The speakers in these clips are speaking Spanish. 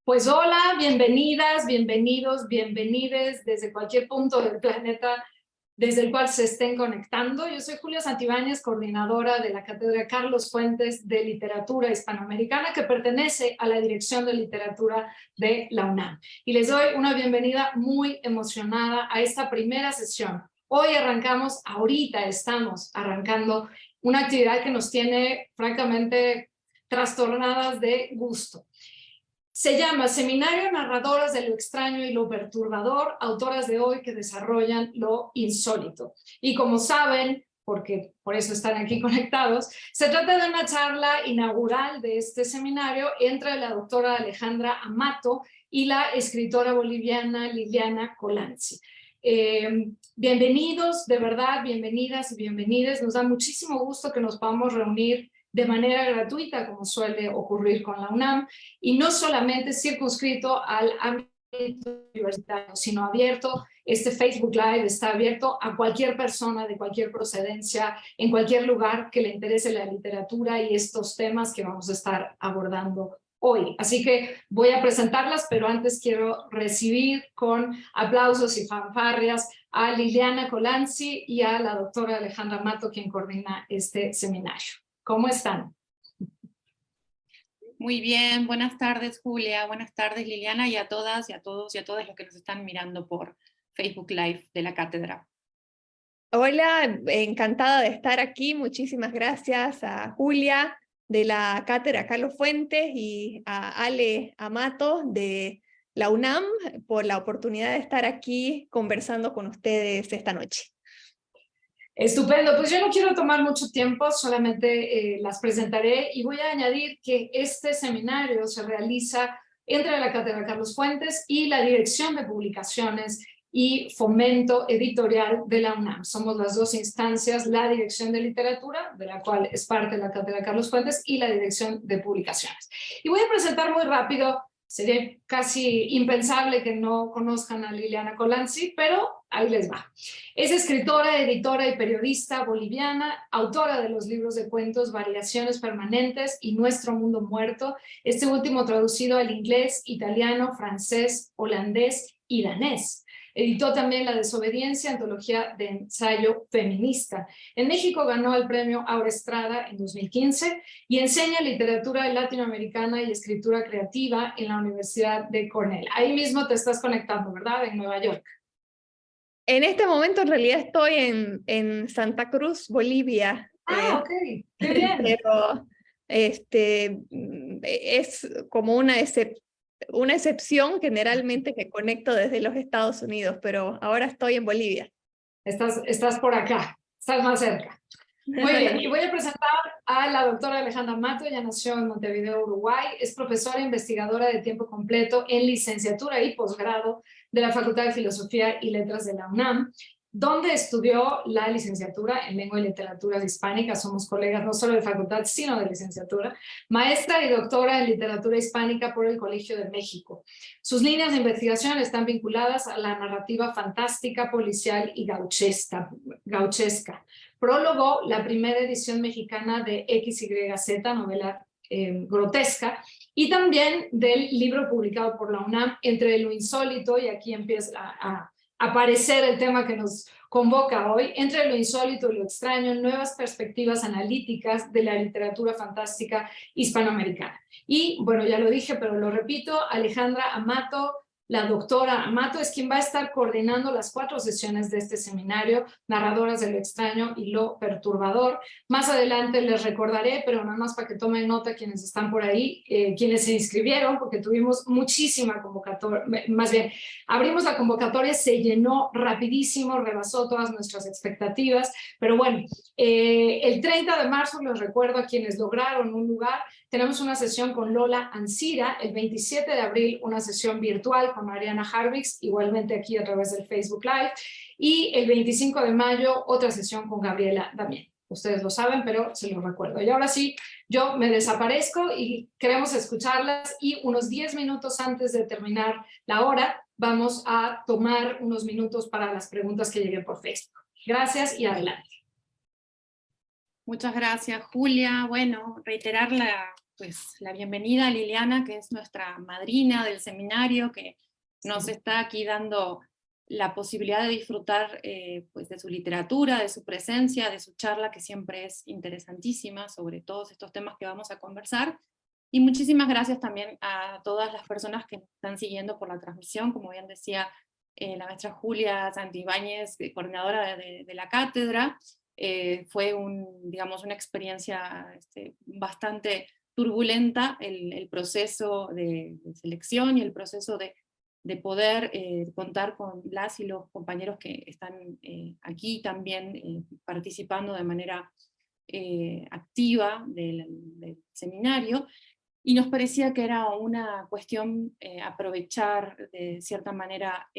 Pues hola, bienvenidas, bienvenidos, bienvenides desde cualquier punto del planeta desde el cual se estén conectando. Yo soy Julia Santibáñez, coordinadora de la Cátedra Carlos Fuentes de Literatura Hispanoamericana, que pertenece a la Dirección de Literatura de la UNAM. Y les doy una bienvenida muy emocionada a esta primera sesión. Hoy ahorita estamos arrancando una actividad que nos tiene francamente trastornadas de gusto. Se llama Seminario Narradoras de lo Extraño y lo Perturbador, autoras de hoy que desarrollan lo insólito. Y como saben, porque por eso están aquí conectados, se trata de una charla inaugural de este seminario entre la doctora Alejandra Amato y la escritora boliviana Liliana Colanzi. Bienvenidos, de verdad, bienvenidas y bienvenides. Nos da muchísimo gusto que nos podamos reunir de manera gratuita, como suele ocurrir con la UNAM, y no solamente circunscrito al ámbito universitario, sino abierto. Este Facebook Live está abierto a cualquier persona de cualquier procedencia, en cualquier lugar que le interese la literatura y estos temas que vamos a estar abordando hoy. Así que voy a presentarlas, pero antes quiero recibir con aplausos y fanfarrias a Liliana Colanzi y a la doctora Alejandra Mato, quien coordina este seminario. ¿Cómo están? Muy bien, buenas tardes Julia, buenas tardes Liliana y a todas y a todos y a todas los que nos están mirando por Facebook Live de la cátedra. Hola, encantada de estar aquí. Muchísimas gracias a Julia de la cátedra Carlos Fuentes y a Ale Amato de la UNAM por la oportunidad de estar aquí conversando con ustedes esta noche. Estupendo, pues yo no quiero tomar mucho tiempo, solamente las presentaré y voy a añadir que este seminario se realiza entre la Cátedra Carlos Fuentes y la Dirección de Publicaciones y Fomento Editorial de la UNAM. Somos las dos instancias, la Dirección de Literatura, de la cual es parte de la Cátedra Carlos Fuentes, y la Dirección de Publicaciones. Y voy a presentar muy rápido. Sería casi impensable que no conozcan a Liliana Colanzi, pero ahí les va. Es escritora, editora y periodista boliviana, autora de los libros de cuentos Variaciones Permanentes y Nuestro Mundo Muerto, este último traducido al inglés, italiano, francés, holandés y danés. Editó también La Desobediencia, antología de ensayo feminista. En México ganó el premio Aura Estrada en 2015 y enseña literatura latinoamericana y escritura creativa en la Universidad de Cornell. Ahí mismo te estás conectando, ¿verdad? En Nueva York. En este momento en realidad estoy en Santa Cruz, Bolivia. Ok, qué bien. Pero es como una excepción generalmente que conecto desde los Estados Unidos, pero ahora estoy en Bolivia. Estás por acá, estás más cerca. Muy bien, y voy a presentar a la doctora Alejandra Mato. Ella nació en Montevideo, Uruguay, es profesora e investigadora de tiempo completo en licenciatura y posgrado de la Facultad de Filosofía y Letras de la UNAM, donde estudió la licenciatura en Lengua y Literaturas Hispánicas. Somos colegas no solo de facultad, sino de licenciatura. Maestra y doctora en Literatura Hispánica por el Colegio de México. Sus líneas de investigación están vinculadas a la narrativa fantástica, policial y gauchesca. Prólogó la primera edición mexicana de XYZ, novela grotesca, y también del libro publicado por la UNAM, Entre lo insólito, y aquí empieza a aparecer el tema que nos convoca hoy, Entre lo insólito y lo extraño, nuevas perspectivas analíticas de la literatura fantástica hispanoamericana. Y bueno, ya lo dije, pero lo repito, Alejandra Amato, la doctora Amato, es quien va a estar coordinando las 4 sesiones de este seminario, Narradoras de lo extraño y lo perturbador. Más adelante les recordaré, pero nada más para que tomen nota quienes están por ahí, quienes se inscribieron, porque tuvimos muchísima convocatoria, más bien, abrimos la convocatoria, se llenó rapidísimo, rebasó todas nuestras expectativas, pero bueno, el 30 de marzo, les recuerdo a quienes lograron un lugar, tenemos una sesión con Lola Ancira, el 27 de abril una sesión virtual con Mariana Harvix, igualmente aquí a través del Facebook Live, y el 25 de mayo otra sesión con Gabriela Damián. Ustedes lo saben, pero se los recuerdo. Y ahora sí, yo me desaparezco y queremos escucharlas, y unos 10 minutos antes de terminar la hora vamos a tomar unos minutos para las preguntas que lleguen por Facebook. Gracias y adelante. Muchas gracias Julia. Bueno, reiterar pues, la bienvenida a Liliana, que es nuestra madrina del seminario, que nos está aquí dando la posibilidad de disfrutar pues de su literatura, de su presencia, de su charla, que siempre es interesantísima sobre todos estos temas que vamos a conversar. Y muchísimas gracias también a todas las personas que nos están siguiendo por la transmisión, como bien decía la maestra Julia Santibáñez, coordinadora de la cátedra. Fue digamos, una experiencia bastante turbulenta el proceso de selección y el proceso de poder contar con las y los compañeros que están aquí también participando de manera activa del seminario, y nos parecía que era una cuestión aprovechar de cierta manera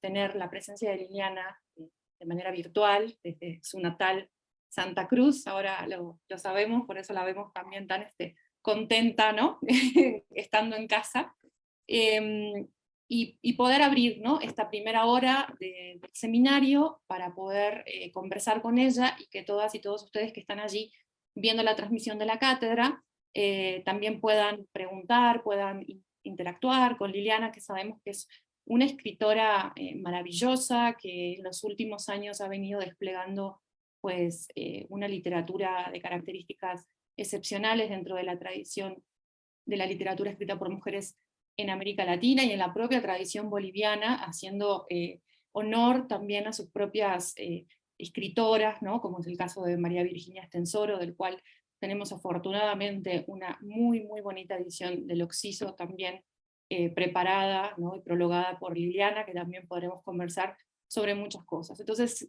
tener la presencia de Liliana de manera virtual desde su natal Santa Cruz. Ahora lo sabemos, por eso la vemos también tan contenta, ¿no? Estando en casa. Y poder abrir, ¿no?, esta primera hora del seminario para poder conversar con ella, y que todas y todos ustedes que están allí viendo la transmisión de la cátedra también puedan preguntar, puedan interactuar con Liliana, que sabemos que es una escritora maravillosa, que en los últimos años ha venido desplegando pues, una literatura de características excepcionales dentro de la tradición de la literatura escrita por mujeres en América Latina y en la propia tradición boliviana, haciendo honor también a sus propias escritoras, ¿no?, como es el caso de María Virginia Estensoro, del cual tenemos afortunadamente una muy, muy bonita edición del Oxiso también preparada, ¿no?, y prologada por Liliana, que también podremos conversar sobre muchas cosas. Entonces,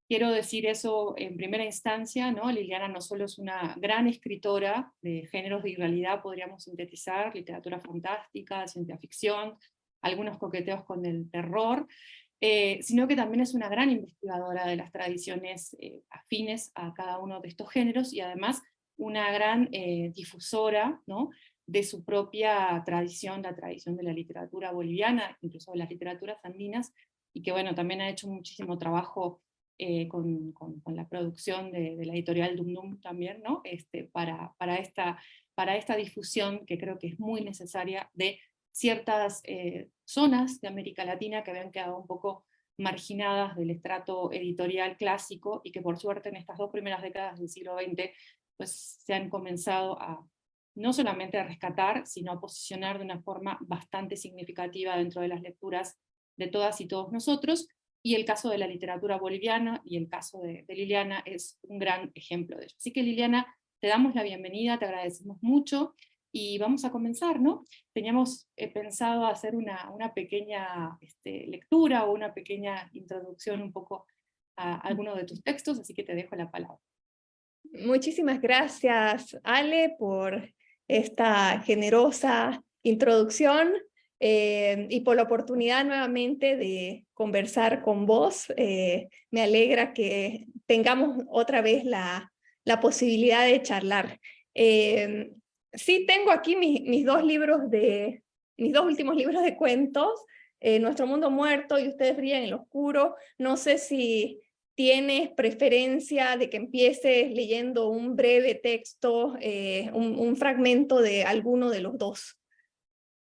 quiero decir eso en primera instancia, ¿no? Liliana no solo es una gran escritora de géneros de irrealidad, podríamos sintetizar, literatura fantástica, ciencia ficción, algunos coqueteos con el terror, sino que también es una gran investigadora de las tradiciones afines a cada uno de estos géneros, y además una gran difusora, ¿no?, de su propia tradición, la tradición de la literatura boliviana, incluso de las literaturas andinas, y que bueno, también ha hecho muchísimo trabajo con la producción de la editorial Dum Dum también, ¿no?, para esta difusión que creo que es muy necesaria de ciertas zonas de América Latina que habían quedado un poco marginadas del estrato editorial clásico, y que por suerte en estas 2 primeras décadas del siglo XX pues, se han comenzado a no solamente a rescatar, sino a posicionar de una forma bastante significativa dentro de las lecturas de todas y todos nosotros, y el caso de la literatura boliviana y el caso de Liliana es un gran ejemplo de ello. Así que Liliana, te damos la bienvenida, te agradecemos mucho, y vamos a comenzar, ¿no? Teníamos pensado hacer una pequeña lectura o una pequeña introducción un poco a alguno de tus textos, así que te dejo la palabra. Muchísimas gracias, Ale, por esta generosa introducción y por la oportunidad nuevamente de conversar con vos. Me alegra que tengamos otra vez la posibilidad de charlar. Sí, tengo aquí mis 2 últimos libros de cuentos, Nuestro Mundo Muerto y Ustedes Brillan en lo Oscuro. No sé si ¿tienes preferencia de que empieces leyendo un breve texto, un fragmento de alguno de los 2?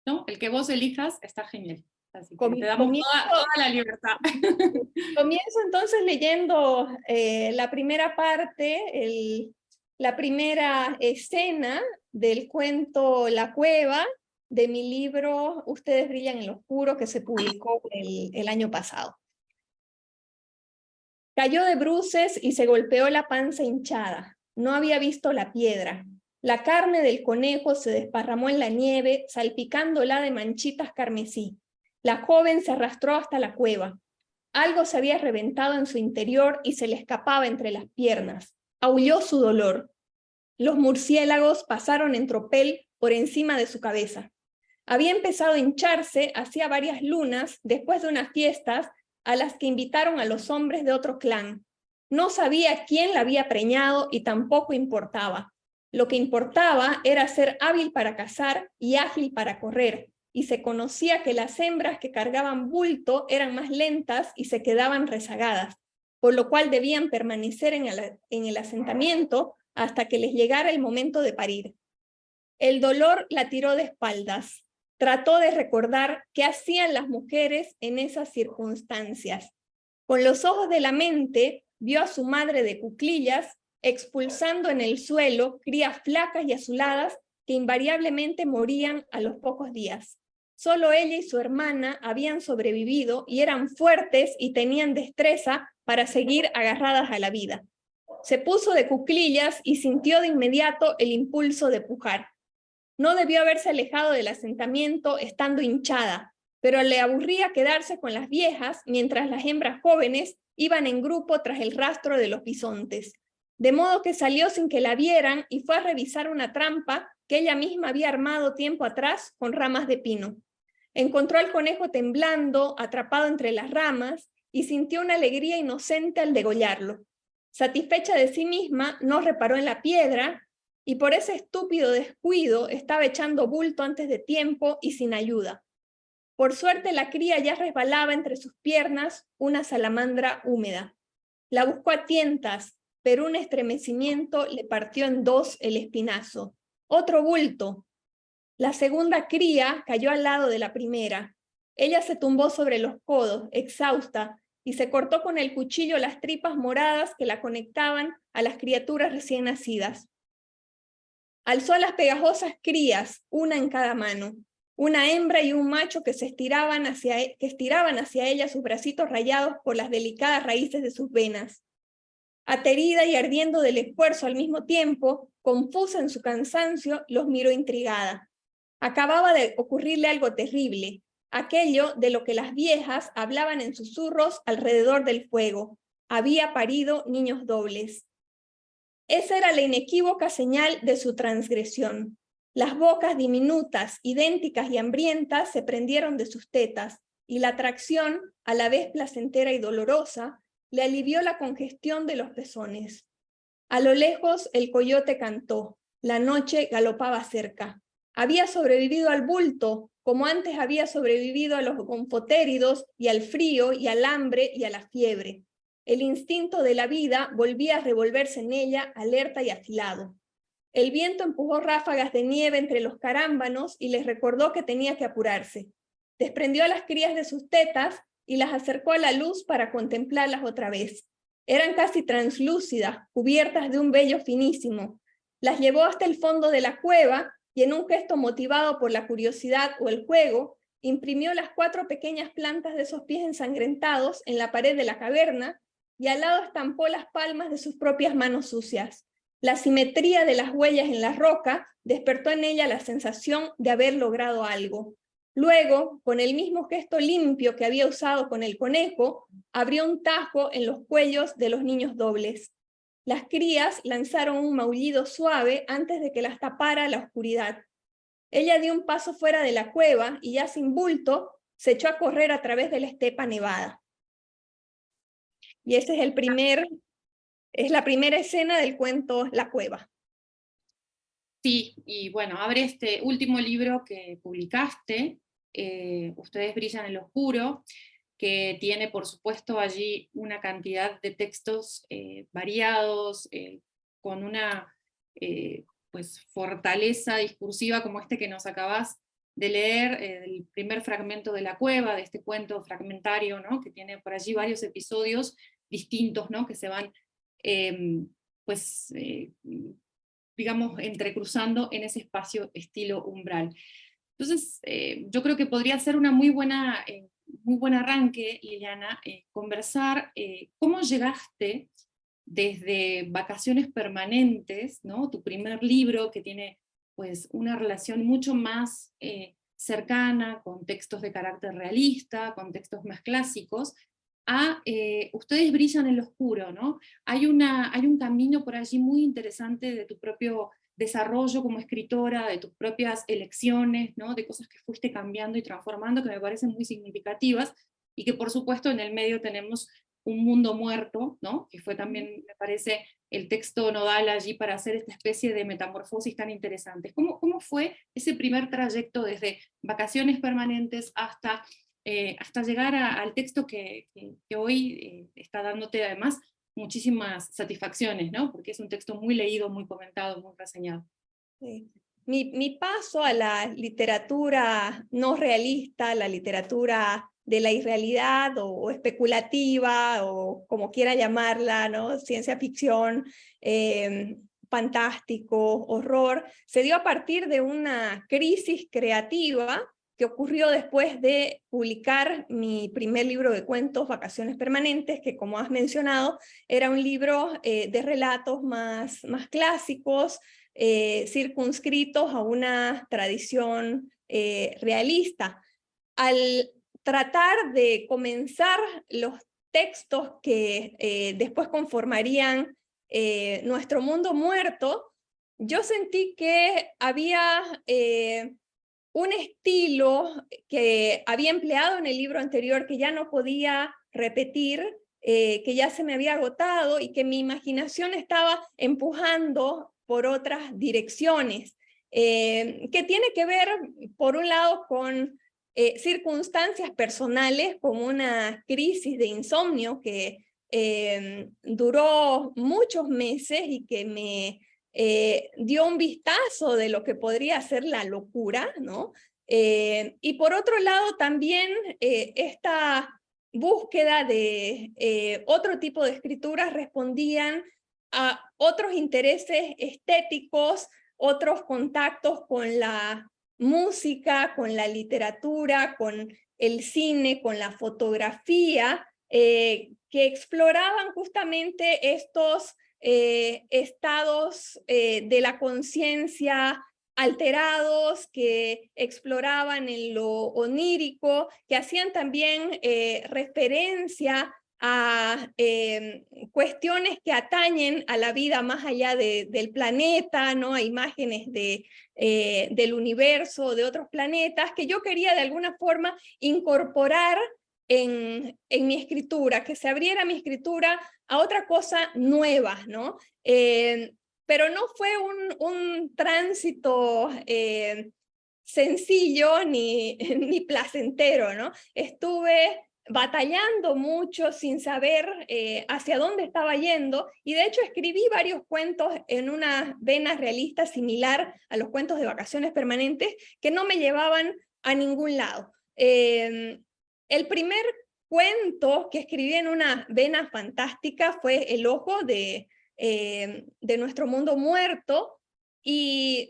No, el que vos elijas está genial. Así que te damos toda la libertad. Comienzo entonces leyendo la primera parte, la primera escena del cuento La Cueva, de mi libro Ustedes Brillan en lo Oscuro, que se publicó el año pasado. Cayó de bruces y se golpeó la panza hinchada. No había visto la piedra. La carne del conejo se desparramó en la nieve, salpicándola de manchitas carmesí. La joven se arrastró hasta la cueva. Algo se había reventado en su interior y se le escapaba entre las piernas. Aulló su dolor. Los murciélagos pasaron en tropel por encima de su cabeza. Había empezado a hincharse hacía varias lunas después de unas fiestas a las que invitaron a los hombres de otro clan. No sabía quién la había preñado y tampoco importaba. Lo que importaba era ser hábil para cazar y ágil para correr, y se conocía que las hembras que cargaban bulto eran más lentas y se quedaban rezagadas, por lo cual debían permanecer en el asentamiento hasta que les llegara el momento de parir. El dolor la tiró de espaldas. Trató de recordar qué hacían las mujeres en esas circunstancias. Con los ojos de la mente vio a su madre de cuclillas expulsando en el suelo crías flacas y azuladas que invariablemente morían a los pocos días. Solo ella y su hermana habían sobrevivido y eran fuertes y tenían destreza para seguir agarradas a la vida. Se puso de cuclillas y sintió de inmediato el impulso de pujar. No debió haberse alejado del asentamiento estando hinchada, pero le aburría quedarse con las viejas mientras las hembras jóvenes iban en grupo tras el rastro de los bisontes. De modo que salió sin que la vieran y fue a revisar una trampa que ella misma había armado tiempo atrás con ramas de pino. Encontró al conejo temblando, atrapado entre las ramas, y sintió una alegría inocente al degollarlo. Satisfecha de sí misma, no reparó en la piedra, y por ese estúpido descuido estaba echando bulto antes de tiempo y sin ayuda. Por suerte la cría ya resbalaba entre sus piernas una salamandra húmeda. La buscó a tientas, pero un estremecimiento le partió en dos el espinazo. Otro bulto. La segunda cría cayó al lado de la primera. Ella se tumbó sobre los codos, exhausta, y se cortó con el cuchillo las tripas moradas que la conectaban a las criaturas recién nacidas. Alzó las pegajosas crías, una en cada mano, una hembra y un macho que estiraban hacia ella sus bracitos rayados por las delicadas raíces de sus venas. Aterida y ardiendo del esfuerzo al mismo tiempo, confusa en su cansancio, los miró intrigada. Acababa de ocurrirle algo terrible, aquello de lo que las viejas hablaban en susurros alrededor del fuego. Había parido niños dobles. Esa era la inequívoca señal de su transgresión. Las bocas diminutas, idénticas y hambrientas se prendieron de sus tetas, y la atracción, a la vez placentera y dolorosa, le alivió la congestión de los pezones. A lo lejos el coyote cantó, la noche galopaba cerca. Había sobrevivido al bulto, como antes había sobrevivido a los gonfotéridos y al frío y al hambre y a la fiebre. El instinto de la vida volvía a revolverse en ella, alerta y afilado. El viento empujó ráfagas de nieve entre los carámbanos y les recordó que tenía que apurarse. Desprendió a las crías de sus tetas y las acercó a la luz para contemplarlas otra vez. Eran casi translúcidas, cubiertas de un vello finísimo. Las llevó hasta el fondo de la cueva y en un gesto motivado por la curiosidad o el juego, imprimió las 4 pequeñas plantas de esos pies ensangrentados en la pared de la caverna y al lado estampó las palmas de sus propias manos sucias. La simetría de las huellas en la roca despertó en ella la sensación de haber logrado algo. Luego, con el mismo gesto limpio que había usado con el conejo, abrió un tajo en los cuellos de los niños dobles. Las crías lanzaron un maullido suave antes de que las tapara la oscuridad. Ella dio un paso fuera de la cueva y ya sin bulto se echó a correr a través de la estepa nevada. Y ese es la primera escena del cuento La Cueva. Sí, y bueno, abre este último libro que publicaste, Ustedes brillan en lo oscuro, que tiene por supuesto allí una cantidad de textos variados, con una pues, fortaleza discursiva como este que nos acabas de leer, el primer fragmento de La Cueva, de este cuento fragmentario, ¿no? Que tiene por allí varios episodios distintos, ¿no? Que se van digamos, entrecruzando en ese espacio estilo umbral. Entonces, yo creo que podría ser una muy buen arranque, Liliana, conversar cómo llegaste desde Vacaciones Permanentes, ¿no? Tu primer libro que tiene pues, una relación mucho más cercana, con textos de carácter realista, con textos más clásicos, a Ustedes brillan en lo oscuro, ¿no? Hay un camino por allí muy interesante de tu propio desarrollo como escritora, de tus propias elecciones, ¿no? De cosas que fuiste cambiando y transformando, que me parecen muy significativas, y que por supuesto en el medio tenemos Un mundo muerto, ¿no? Que fue también, me parece, el texto nodal allí para hacer esta especie de metamorfosis tan interesantes. ¿Cómo fue ese primer trayecto desde Vacaciones Permanentes hasta llegar al texto que hoy está dándote además muchísimas satisfacciones, ¿no? Porque es un texto muy leído, muy comentado, muy reseñado. Sí. mi paso a la literatura no realista, la literatura de la irrealidad o especulativa, o como quiera llamarla, ¿no? Ciencia ficción, fantástico, horror, se dio a partir de una crisis creativa que ocurrió después de publicar mi primer libro de cuentos, Vacaciones Permanentes, que como has mencionado, era un libro de relatos más clásicos, circunscritos a una tradición realista. Al tratar de comenzar los textos que después conformarían Nuestro Mundo Muerto, yo sentí que había un estilo que había empleado en el libro anterior que ya no podía repetir, que ya se me había agotado y que mi imaginación estaba empujando por otras direcciones, que tiene que ver, por un lado, con circunstancias personales, como una crisis de insomnio que duró muchos meses y que me dio un vistazo de lo que podría ser la locura, ¿no? Y por otro lado también esta búsqueda de otro tipo de escrituras respondían a otros intereses estéticos, otros contactos con la música, con la literatura, con el cine, con la fotografía, que exploraban justamente estos estados de la conciencia alterados, que exploraban en lo onírico, que hacían también referencia a cuestiones que atañen a la vida más allá del planeta, ¿no? A imágenes del universo, de otros planetas, que yo quería de alguna forma incorporar en mi escritura, que se abriera mi escritura a otra cosa nueva, ¿no? Pero no fue un tránsito sencillo ni placentero, ¿no? Estuve batallando mucho sin saber hacia dónde estaba yendo, y de hecho escribí varios cuentos en una vena realista similar a los cuentos de Vacaciones Permanentes, que no me llevaban a ningún lado. El primer cuento que escribí en una vena fantástica fue El Ojo de Nuestro Mundo Muerto, y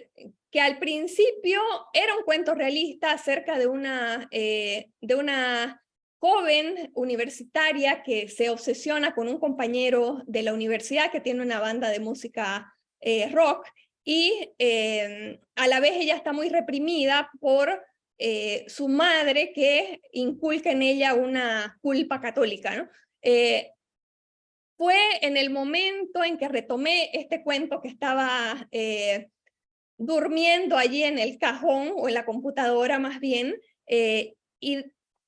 que al principio era un cuento realista acerca de una joven universitaria que se obsesiona con un compañero de la universidad que tiene una banda de música rock, y a la vez ella está muy reprimida por su madre, que inculca en ella una culpa católica, ¿no? Fue en el momento en que retomé este cuento que estaba durmiendo allí en el cajón, o en la computadora más bien,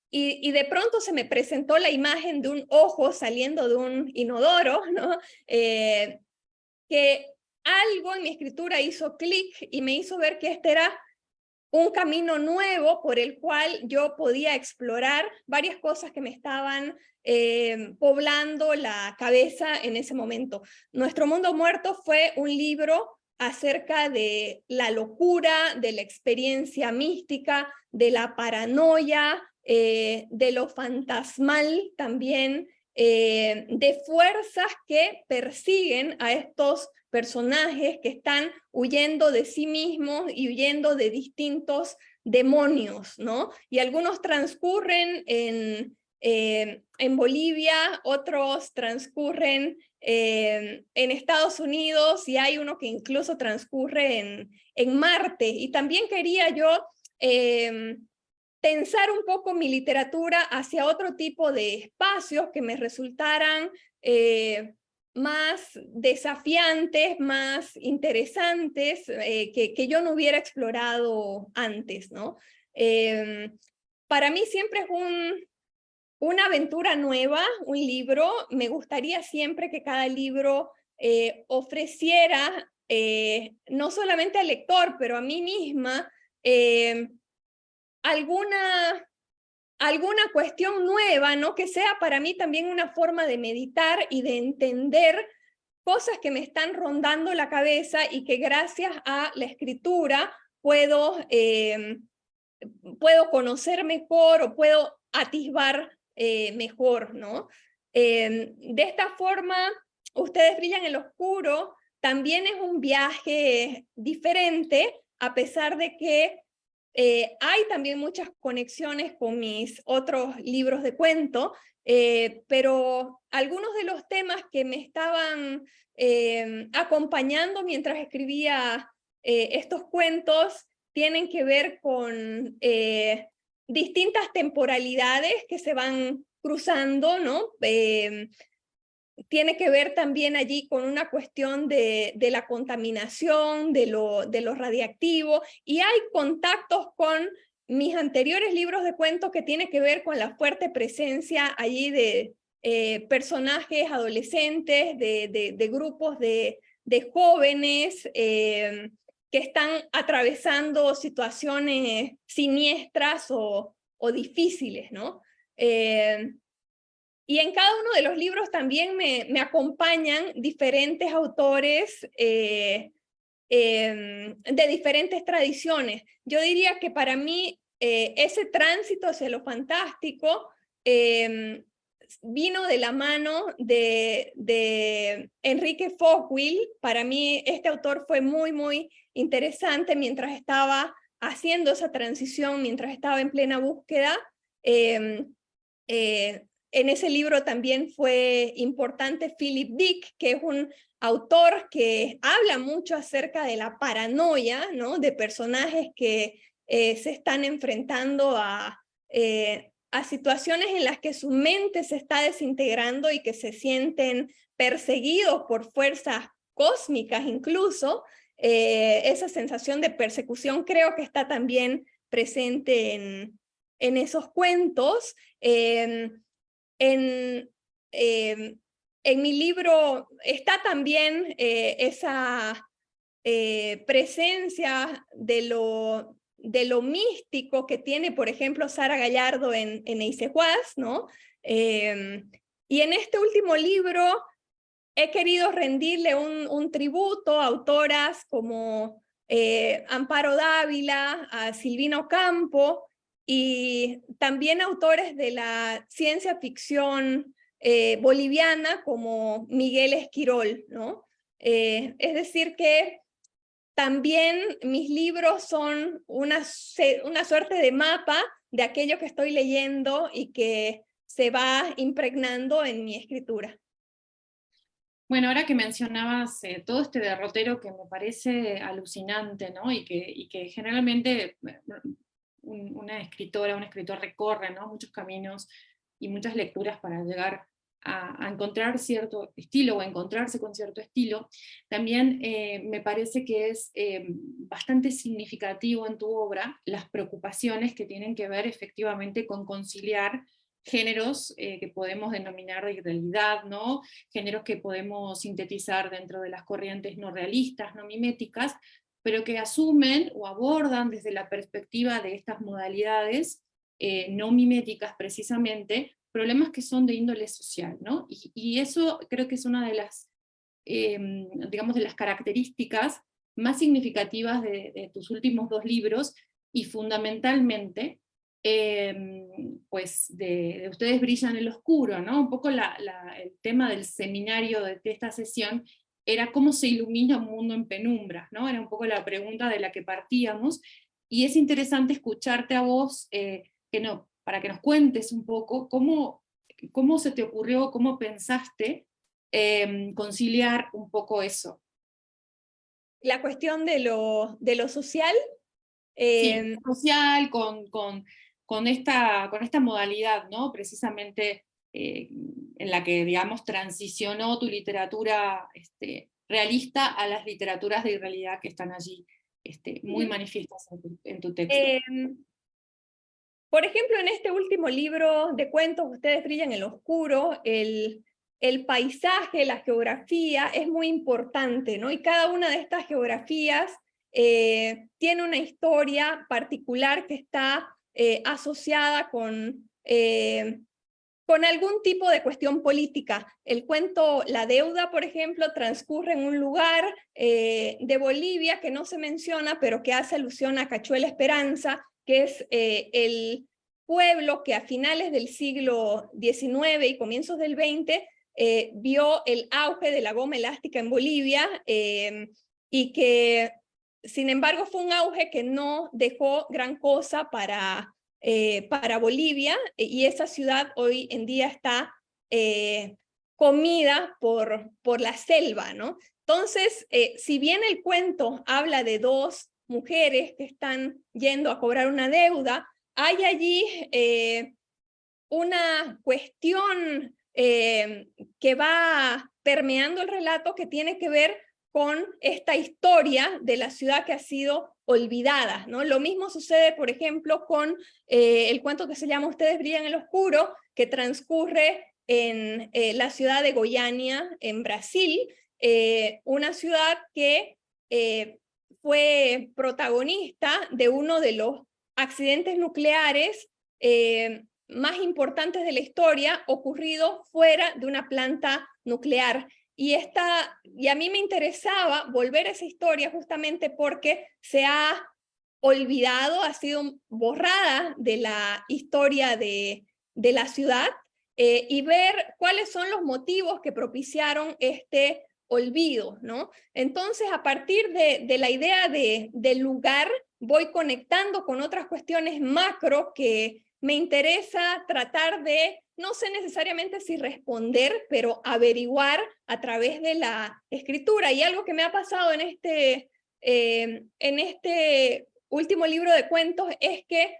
y de pronto se me presentó la imagen de un ojo saliendo de un inodoro, ¿no? Que algo en mi escritura hizo clic y me hizo ver que este era un camino nuevo por el cual yo podía explorar varias cosas que me estaban poblando la cabeza en ese momento. Nuestro Mundo Muerto fue un libro acerca de la locura, de la experiencia mística, de la paranoia, de lo fantasmal también, de fuerzas que persiguen a estos personajes que están huyendo de sí mismos y huyendo de distintos demonios, ¿no? Y algunos transcurren en Bolivia, otros transcurren en Estados Unidos, y hay uno que incluso transcurre en Marte. Y también quería yo tensar un poco mi literatura hacia otro tipo de espacios que me resultaran más desafiantes, más interesantes, que yo no hubiera explorado antes, ¿no? Para mí siempre es una aventura nueva, un libro. Me gustaría siempre que cada libro ofreciera, no solamente al lector, pero a mí misma, alguna cuestión nueva, ¿no? Que sea para mí también una forma de meditar y de entender cosas que me están rondando la cabeza y que gracias a la escritura puedo conocer mejor o puedo atisbar mejor, ¿no? De esta forma, Ustedes brillan en lo oscuro también es un viaje diferente, a pesar de que hay también muchas conexiones con mis otros libros de cuento, pero algunos de los temas que me estaban acompañando mientras escribía estos cuentos tienen que ver con distintas temporalidades que se van cruzando, ¿no? Tiene que ver también allí con una cuestión de la contaminación, de lo radiactivo, y hay contactos con mis anteriores libros de cuentos que tiene que ver con la fuerte presencia allí de personajes adolescentes, de grupos de jóvenes que están atravesando situaciones siniestras o difíciles, ¿no? Y en cada uno de los libros también me acompañan diferentes autores de diferentes tradiciones. Yo diría que para mí ese tránsito hacia lo fantástico vino de la mano de Enrique Fockwell. Para mí este autor fue muy, muy interesante mientras estaba haciendo esa transición, mientras estaba en plena búsqueda. En ese libro también fue importante Philip Dick, que es un autor que habla mucho acerca de la paranoia, ¿no? De personajes que se están enfrentando a situaciones en las que su mente se está desintegrando y que se sienten perseguidos por fuerzas cósmicas incluso. Esa sensación de persecución creo que está también presente en esos cuentos. En mi libro está también esa presencia de lo místico que tiene, por ejemplo, Sara Gallardo en Eisehuas, ¿no? Y en este último libro he querido rendirle un tributo a autoras como Amparo Dávila, a Silvina Ocampo, y también autores de la ciencia ficción boliviana como Miguel Esquirol, ¿no? Es decir que también mis libros son una suerte de mapa de aquello que estoy leyendo y que se va impregnando en mi escritura. Bueno, ahora que mencionabas todo este derrotero que me parece alucinante, ¿no? Y que generalmente una escritora, un escritor recorre, ¿no? Muchos caminos y muchas lecturas para llegar a encontrar cierto estilo o encontrarse con cierto estilo. También me parece que es bastante significativo en tu obra las preocupaciones que tienen que ver efectivamente con conciliar géneros que podemos denominar de realidad, ¿no? Géneros que podemos sintetizar dentro de las corrientes no realistas, no miméticas, pero que asumen o abordan desde la perspectiva de estas modalidades no miméticas precisamente, problemas que son de índole social, ¿no? Y eso creo que es una de las, digamos, de las características más significativas de tus últimos dos libros, y fundamentalmente pues de Ustedes brillan en lo oscuro, ¿no? Un poco el tema del seminario de esta sesión era cómo se ilumina un mundo en penumbras, ¿no? Era un poco la pregunta de la que partíamos, y es interesante escucharte a vos, para que nos cuentes un poco cómo se te ocurrió, cómo pensaste conciliar un poco eso. La cuestión de lo social. Sí, social, con esta modalidad, ¿no? Precisamente en la que, digamos, transicionó tu literatura realista a las literaturas de irrealidad que están allí muy manifiestas en tu texto. Por ejemplo, en este último libro de cuentos, Ustedes brillan en lo oscuro, el paisaje, la geografía es muy importante, ¿no? Y cada una de estas geografías tiene una historia particular que está asociada con con algún tipo de cuestión política. El cuento La Deuda, por ejemplo, transcurre en un lugar de Bolivia que no se menciona, pero que hace alusión a Cachuela Esperanza, que es el pueblo que a finales del siglo XIX y comienzos del XX vio el auge de la goma elástica en Bolivia y que, sin embargo, fue un auge que no dejó gran cosa para Bolivia, y esa ciudad hoy en día está comida por la selva, ¿no? Entonces, si bien el cuento habla de dos mujeres que están yendo a cobrar una deuda, hay allí una cuestión que va permeando el relato que tiene que ver con esta historia de la ciudad que ha sido olvidada, ¿no? Lo mismo sucede, por ejemplo, con el cuento que se llama Ustedes brillan en el oscuro, que transcurre en la ciudad de Goiânia, en Brasil, una ciudad que fue protagonista de uno de los accidentes nucleares más importantes de la historia ocurrido fuera de una planta nuclear. Y a mí me interesaba volver a esa historia justamente porque se ha olvidado, ha sido borrada de la historia de la ciudad, y ver cuáles son los motivos que propiciaron este olvido, ¿no? Entonces, a partir de la idea del lugar, voy conectando con otras cuestiones macro que me interesa tratar de, no sé necesariamente si responder, pero averiguar a través de la escritura. Y algo que me ha pasado en este último libro de cuentos es que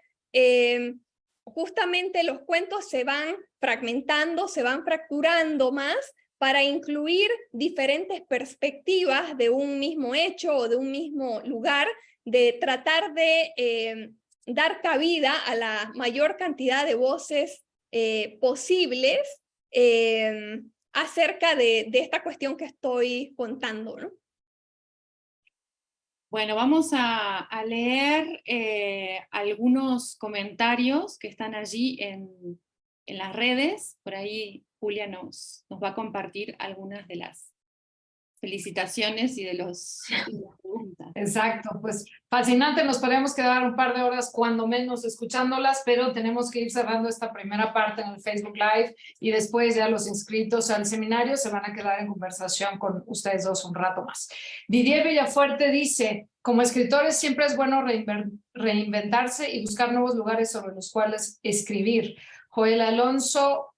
justamente los cuentos se van fragmentando, se van fracturando más para incluir diferentes perspectivas de un mismo hecho o de un mismo lugar, de tratar de dar cabida a la mayor cantidad de voces posibles acerca de esta cuestión que estoy contando, ¿no? Bueno, vamos a leer algunos comentarios que están allí en las redes. Por ahí Julia nos va a compartir algunas de las felicitaciones y de las preguntas. Exacto, pues fascinante, nos podríamos quedar un par de horas cuando menos escuchándolas, pero tenemos que ir cerrando esta primera parte en el Facebook Live y después ya los inscritos al seminario se van a quedar en conversación con ustedes dos un rato más. Didier Villafuerte dice, como escritores siempre es bueno reinventarse y buscar nuevos lugares sobre los cuales escribir. Joel Alonso,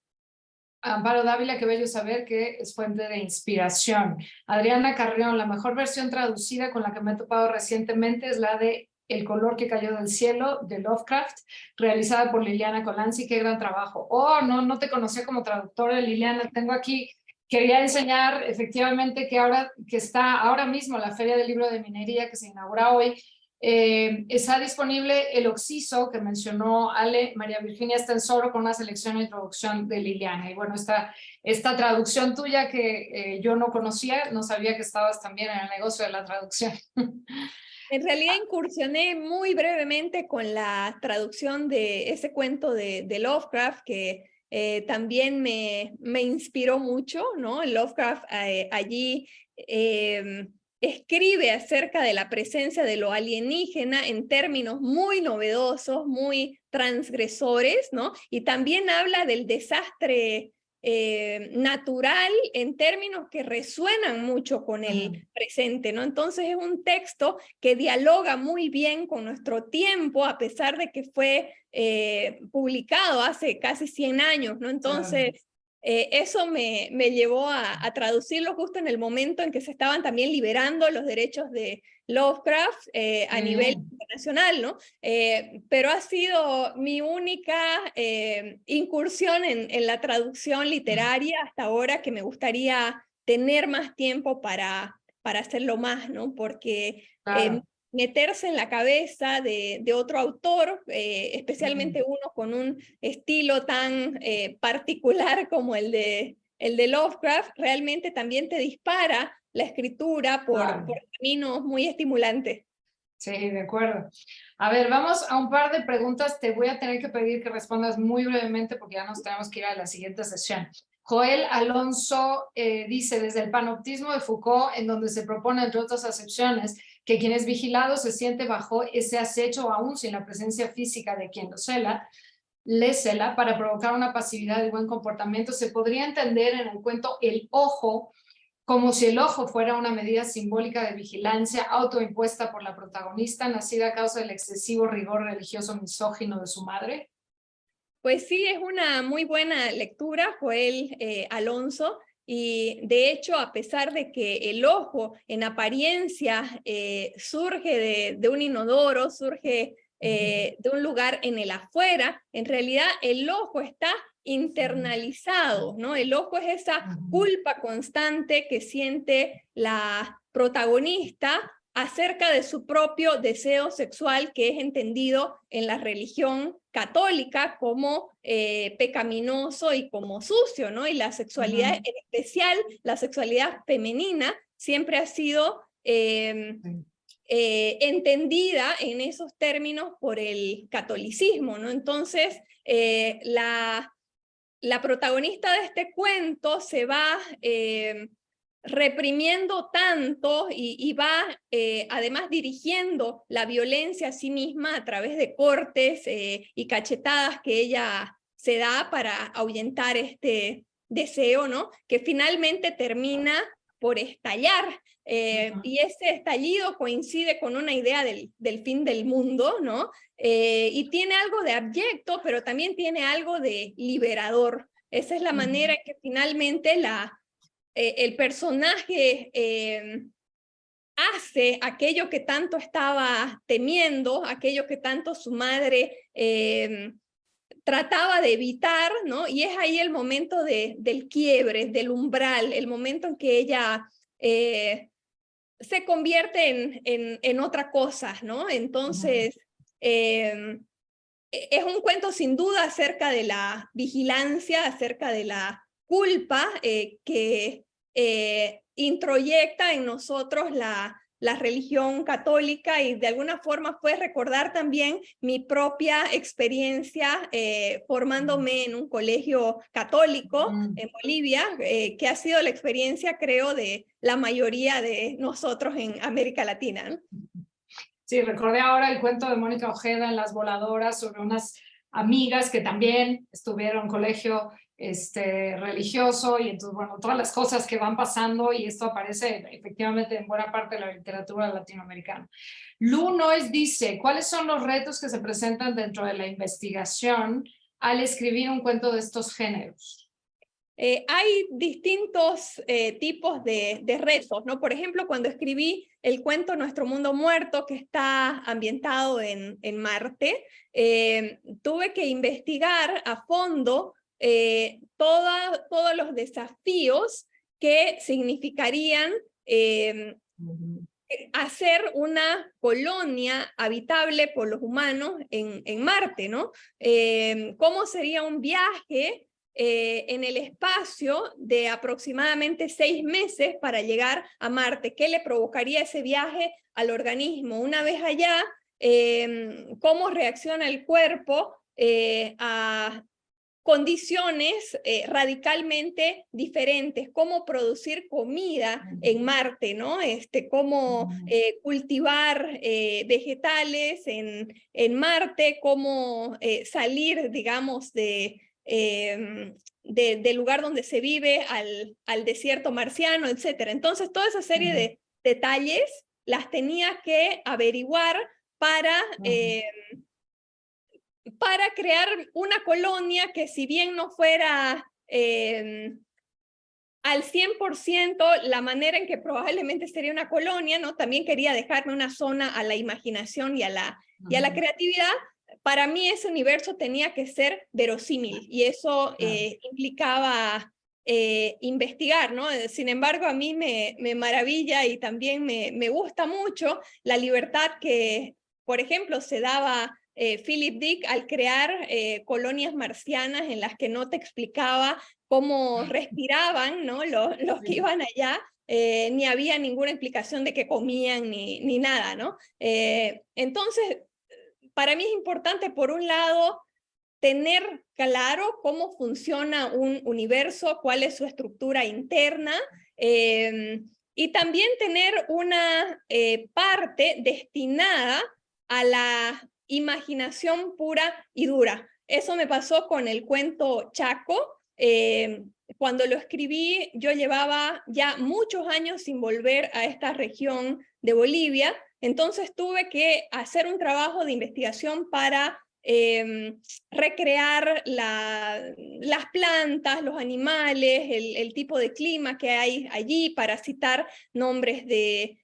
Amparo Dávila, qué bello saber que es fuente de inspiración. Adriana Carrión, la mejor versión traducida con la que me he topado recientemente es la de El color que cayó del cielo, de Lovecraft, realizada por Liliana Colanzi. Qué gran trabajo. Oh, no te conocía como traductora, Liliana. Tengo aquí, quería enseñar efectivamente que ahora que está ahora mismo la Feria del Libro de Minería que se inaugura hoy, está disponible el Oxiso que mencionó Ale. María Virginia Estensoro con una selección e introducción de Liliana. Y bueno, esta traducción tuya que yo no conocía, no sabía que estabas también en el negocio de la traducción. En realidad incursioné muy brevemente con la traducción de ese cuento de Lovecraft, que también me inspiró mucho, ¿no? Lovecraft allí escribe acerca de la presencia de lo alienígena en términos muy novedosos, muy transgresores, ¿no? Y también habla del desastre natural en términos que resuenan mucho con el presente, ¿no? Entonces es un texto que dialoga muy bien con nuestro tiempo, a pesar de que fue publicado hace casi 100 años, ¿no? Entonces eso me llevó a traducirlo justo en el momento en que se estaban también liberando los derechos de Lovecraft a nivel internacional, ¿no? Pero ha sido mi única incursión en la traducción literaria hasta ahora, que me gustaría tener más tiempo para hacerlo más, ¿no? Porque meterse en la cabeza de otro autor, especialmente uno con un estilo tan particular como el de Lovecraft, realmente también te dispara la escritura por caminos muy estimulantes. Sí, de acuerdo. A ver, vamos a un par de preguntas. Te voy a tener que pedir que respondas muy brevemente porque ya nos tenemos que ir a la siguiente sesión. Joel Alonso dice, desde el panoptismo de Foucault, en donde se propone, entre otras acepciones, que quien es vigilado se siente bajo ese acecho aún sin la presencia física de quien le cela para provocar una pasividad y buen comportamiento. Se podría entender en el cuento el ojo como si el ojo fuera una medida simbólica de vigilancia autoimpuesta por la protagonista, nacida a causa del excesivo rigor religioso misógino de su madre. Pues sí, es una muy buena lectura, Joel Alonso, y de hecho, a pesar de que el ojo en apariencia surge de un inodoro, surge de un lugar en el afuera, en realidad el ojo está internalizado, ¿no? El ojo es esa culpa constante que siente la protagonista acerca de su propio deseo sexual, que es entendido en la religión católica como pecaminoso y como sucio, ¿no? Y la sexualidad, en especial la sexualidad femenina, siempre ha sido entendida en esos términos por el catolicismo, ¿no? Entonces, la protagonista de este cuento se va reprimiendo tanto y va además dirigiendo la violencia a sí misma a través de cortes y cachetadas que ella se da para ahuyentar este deseo, ¿no? Que finalmente termina por estallar. Y ese estallido coincide con una idea del fin del mundo, ¿no? Y tiene algo de abyecto, pero también tiene algo de liberador. Esa es la manera en que finalmente el personaje hace aquello que tanto estaba temiendo, aquello que tanto su madre trataba de evitar, ¿no? Y es ahí el momento del quiebre, del umbral, el momento en que ella se convierte en otra cosa, ¿no? Entonces, es un cuento sin duda acerca de la vigilancia, acerca de la culpa que introyecta en nosotros la religión católica, y de alguna forma fue recordar también mi propia experiencia formándome en un colegio católico en Bolivia, que ha sido la experiencia, creo, de la mayoría de nosotros en América Latina, ¿no? Sí, recordé ahora el cuento de Mónica Ojeda en Las Voladoras sobre unas amigas que también estuvieron en colegio religioso, y entonces, bueno, todas las cosas que van pasando, y esto aparece efectivamente en buena parte de la literatura latinoamericana. Lu Noyes dice, ¿cuáles son los retos que se presentan dentro de la investigación al escribir un cuento de estos géneros? Hay distintos tipos de retos, ¿no? Por ejemplo, cuando escribí el cuento Nuestro Mundo Muerto, que está ambientado en Marte, tuve que investigar a fondo todos los desafíos que significarían hacer una colonia habitable por los humanos en Marte, ¿no? ¿Cómo sería un viaje en el espacio de aproximadamente 6 meses para llegar a Marte? ¿Qué le provocaría ese viaje al organismo? Una vez allá, ¿cómo reacciona el cuerpo a condiciones radicalmente diferentes? Cómo producir comida en Marte, ¿no? Cómo cultivar vegetales en Marte, cómo salir, digamos, del lugar donde se vive al desierto marciano, etc. Entonces, toda esa serie de detalles las tenía que averiguar para crear una colonia que, si bien no fuera al 100% la manera en que probablemente sería una colonia, ¿no? También quería dejarme una zona a la imaginación y a la creatividad. Para mí ese universo tenía que ser verosímil, y eso implicaba investigar, ¿no? Sin embargo, a mí me maravilla y también me gusta mucho la libertad que, por ejemplo, se daba Philip Dick al crear colonias marcianas en las que no te explicaba cómo respiraban, ¿no? los que iban allá, ni había ninguna explicación de qué comían ni nada, ¿no? Entonces, para mí es importante, por un lado, tener claro cómo funciona un universo, cuál es su estructura interna, y también tener una parte destinada a la imaginación pura y dura. Eso me pasó con el cuento Chaco. Cuando lo escribí, yo llevaba ya muchos años sin volver a esta región de Bolivia, entonces tuve que hacer un trabajo de investigación para recrear las plantas, los animales, el tipo de clima que hay allí, para citar nombres de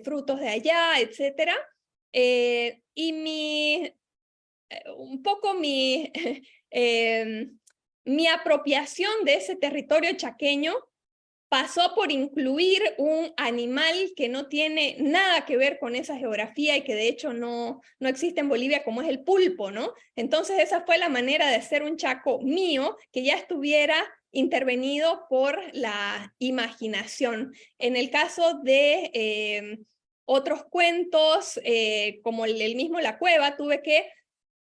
frutos de allá, etc. Y un poco mi apropiación de ese territorio chaqueño pasó por incluir un animal que no tiene nada que ver con esa geografía y que de hecho no existe en Bolivia, como es el pulpo, ¿no? Entonces esa fue la manera de hacer un Chaco mío que ya estuviera intervenido por la imaginación. En el caso de otros cuentos, como el mismo La Cueva, tuve que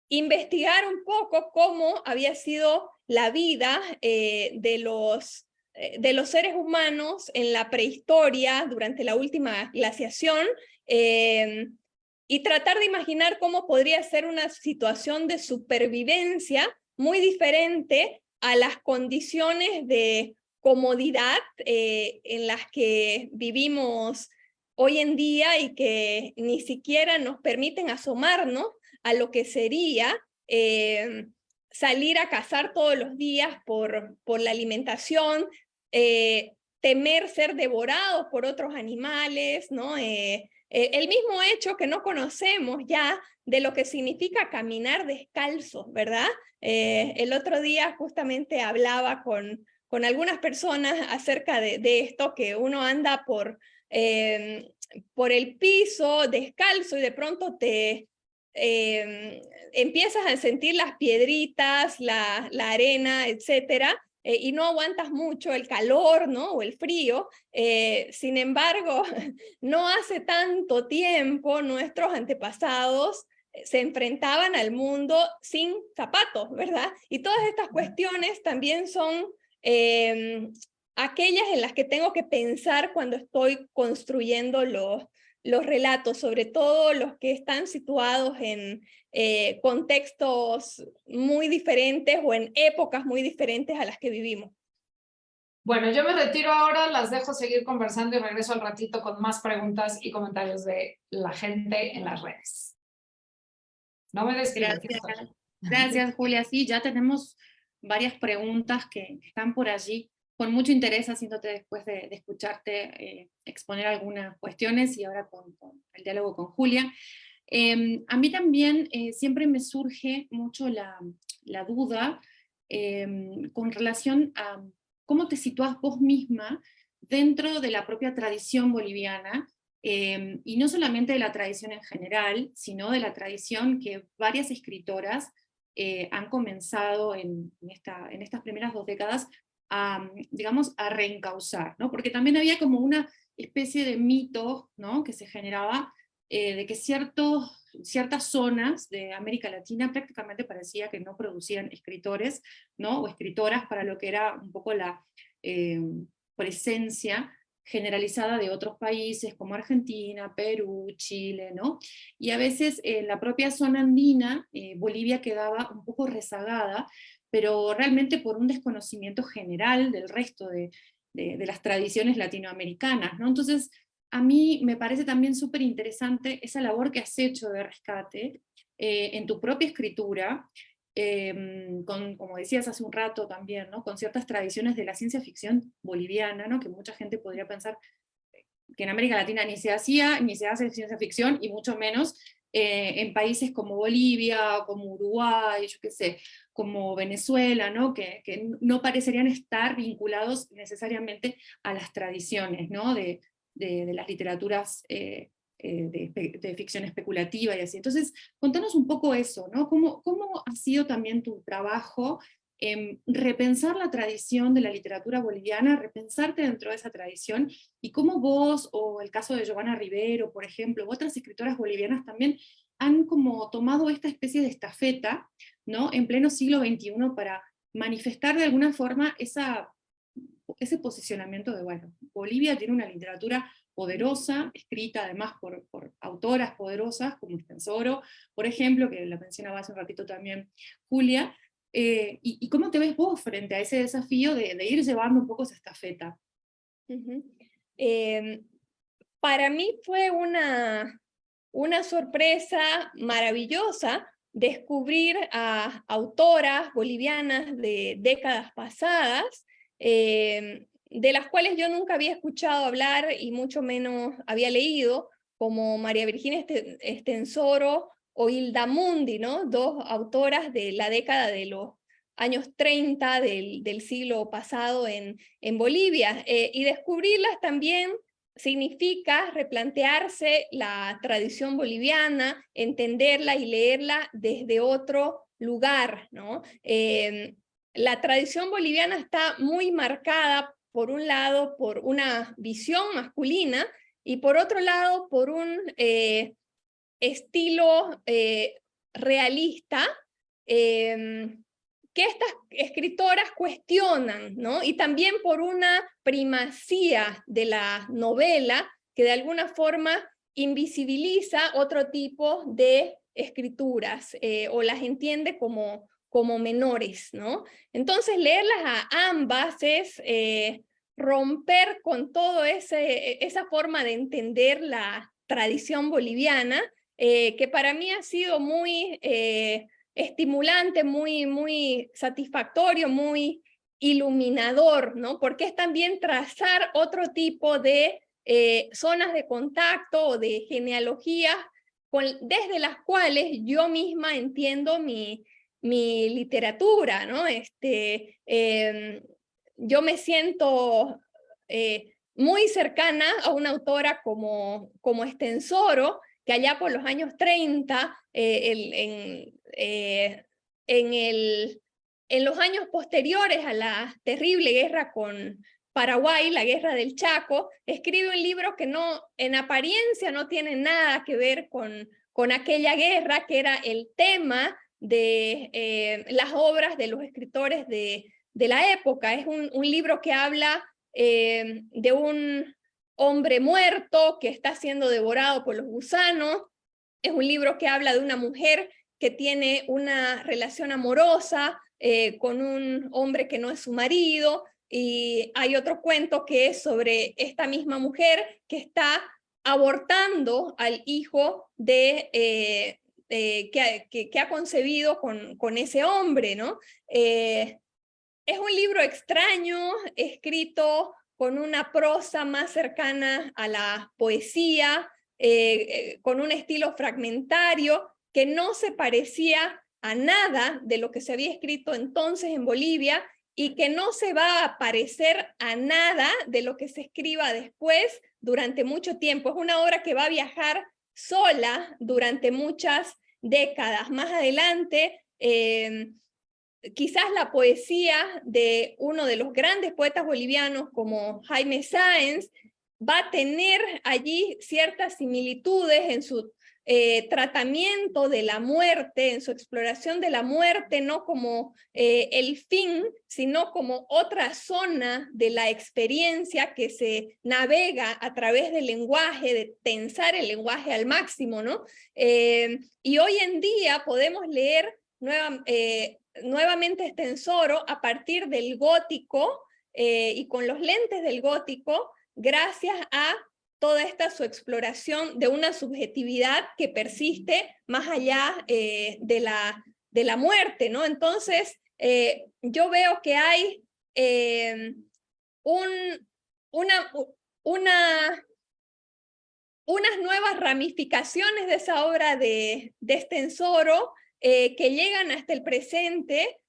investigar un poco cómo había sido la vida de los seres humanos en la prehistoria, durante la última glaciación, y tratar de imaginar cómo podría ser una situación de supervivencia muy diferente a las condiciones de comodidad en las que vivimos hoy en día y que ni siquiera nos permiten asomarnos a lo que sería salir a cazar todos los días por la alimentación, temer ser devorados por otros animales, ¿no? El mismo hecho que no conocemos ya de lo que significa caminar descalzo, ¿verdad? El otro día justamente hablaba con algunas personas acerca de esto, que uno anda por el piso descalzo y de pronto empiezas a sentir las piedritas, la arena, etcétera, y no aguantas mucho el calor, ¿no? O el frío. Sin embargo, no hace tanto tiempo nuestros antepasados se enfrentaban al mundo sin zapatos, ¿verdad? Y todas estas cuestiones también son aquellas en las que tengo que pensar cuando estoy construyendo los relatos, sobre todo los que están situados en contextos muy diferentes o en épocas muy diferentes a las que vivimos. Bueno, yo me retiro ahora, las dejo seguir conversando y regreso al ratito con más preguntas y comentarios de la gente en las redes. No me despido. Gracias, gracias Julia. Sí, ya tenemos varias preguntas que están por allí, con mucho interés, haciéndote después de escucharte exponer algunas cuestiones y ahora con el diálogo con Julia. A mí también siempre me surge mucho la duda con relación a cómo te situás vos misma dentro de la propia tradición boliviana, y no solamente de la tradición en general, sino de la tradición que varias escritoras han comenzado en estas primeras 2 décadas digamos, a reencauzar, ¿no? Porque también había como una especie de mito, ¿no?, que se generaba de que ciertas zonas de América Latina prácticamente parecía que no producían escritores, ¿no?, o escritoras para lo que era un poco la presencia generalizada de otros países como Argentina, Perú, Chile, ¿no? Y a veces en la propia zona andina, Bolivia quedaba un poco rezagada, pero realmente por un desconocimiento general del resto de las tradiciones latinoamericanas, ¿no? Entonces, a mí me parece también súper interesante esa labor que has hecho de rescate en tu propia escritura, como decías hace un rato también, ¿no?, con ciertas tradiciones de la ciencia ficción boliviana, ¿no?, que mucha gente podría pensar que en América Latina ni se hacía, ni se hace ciencia ficción, y mucho menos en países como Bolivia, como Uruguay, yo qué sé, como Venezuela, ¿no?, que no parecerían estar vinculados necesariamente a las tradiciones, ¿no?, de las literaturas de ficción especulativa y así. Entonces, contanos un poco eso, ¿no? ¿Cómo ha sido también tu trabajo repensar la tradición de la literatura boliviana, repensarte dentro de esa tradición, y cómo vos, o el caso de Giovanna Rivero, por ejemplo, u otras escritoras bolivianas también han como tomado esta especie de estafeta, ¿no?, en pleno siglo XXI para manifestar de alguna forma ese posicionamiento de, bueno, Bolivia tiene una literatura poderosa, escrita además por autoras poderosas, como Estenssoro, por ejemplo, que la mencionaba hace un ratito también Julia, y cómo te ves vos frente a ese desafío de ir llevando un poco esa estafeta. Para mí fue una sorpresa maravillosa descubrir a autoras bolivianas de décadas pasadas, de las cuales yo nunca había escuchado hablar y mucho menos había leído, como María Virginia Estenssoro o Hilda Mundi, ¿no?, dos autoras de la década de los años 30 del siglo pasado en Bolivia, y descubrirlas también significa replantearse la tradición boliviana, entenderla y leerla desde otro lugar, ¿no? La tradición boliviana está muy marcada, por un lado, por una visión masculina, y por otro lado, por un estilo realista, que estas escritoras cuestionan, ¿no? Y también por una primacía de la novela que de alguna forma invisibiliza otro tipo de escrituras, o las entiende como menores, ¿no? Entonces leerlas a ambas es romper con todo esa forma de entender la tradición boliviana, que para mí ha sido muy estimulante, muy satisfactorio, muy iluminador, ¿no? Porque es también trazar otro tipo de zonas de contacto o de genealogías desde las cuales yo misma entiendo mi literatura, ¿no? Yo me siento muy cercana a una autora como Estenssoro, que allá por los años 30, en los años posteriores a la terrible guerra con Paraguay, la guerra del Chaco, escribe un libro que en apariencia no tiene nada que ver con aquella guerra, que era el tema de las obras de los escritores de la época. Es un libro que habla de un hombre muerto que está siendo devorado por los gusanos. Es un libro que habla de una mujer que tiene una relación amorosa con un hombre que no es su marido, y hay otro cuento que es sobre esta misma mujer que está abortando al hijo que ha concebido con ese hombre, ¿no? Es un libro extraño, escrito con una prosa más cercana a la poesía, con un estilo fragmentario que no se parecía a nada de lo que se había escrito entonces en Bolivia, y que no se va a parecer a nada de lo que se escriba después durante mucho tiempo. Es una obra que va a viajar sola durante muchas décadas. Más adelante, quizás la poesía de uno de los grandes poetas bolivianos como Jaime Sáenz va a tener allí ciertas similitudes en su tratamiento de la muerte, en su exploración de la muerte, no como el fin, sino como otra zona de la experiencia que se navega a través del lenguaje, de tensar el lenguaje al máximo, ¿no? Y hoy en día podemos leer nuevamente Estenssoro a partir del gótico, y con los lentes del gótico, gracias a toda esta su exploración de una subjetividad que persiste más allá de la muerte, ¿no? Entonces, yo veo que hay unas nuevas ramificaciones de esa obra de Estenssoro, que llegan hasta el presente,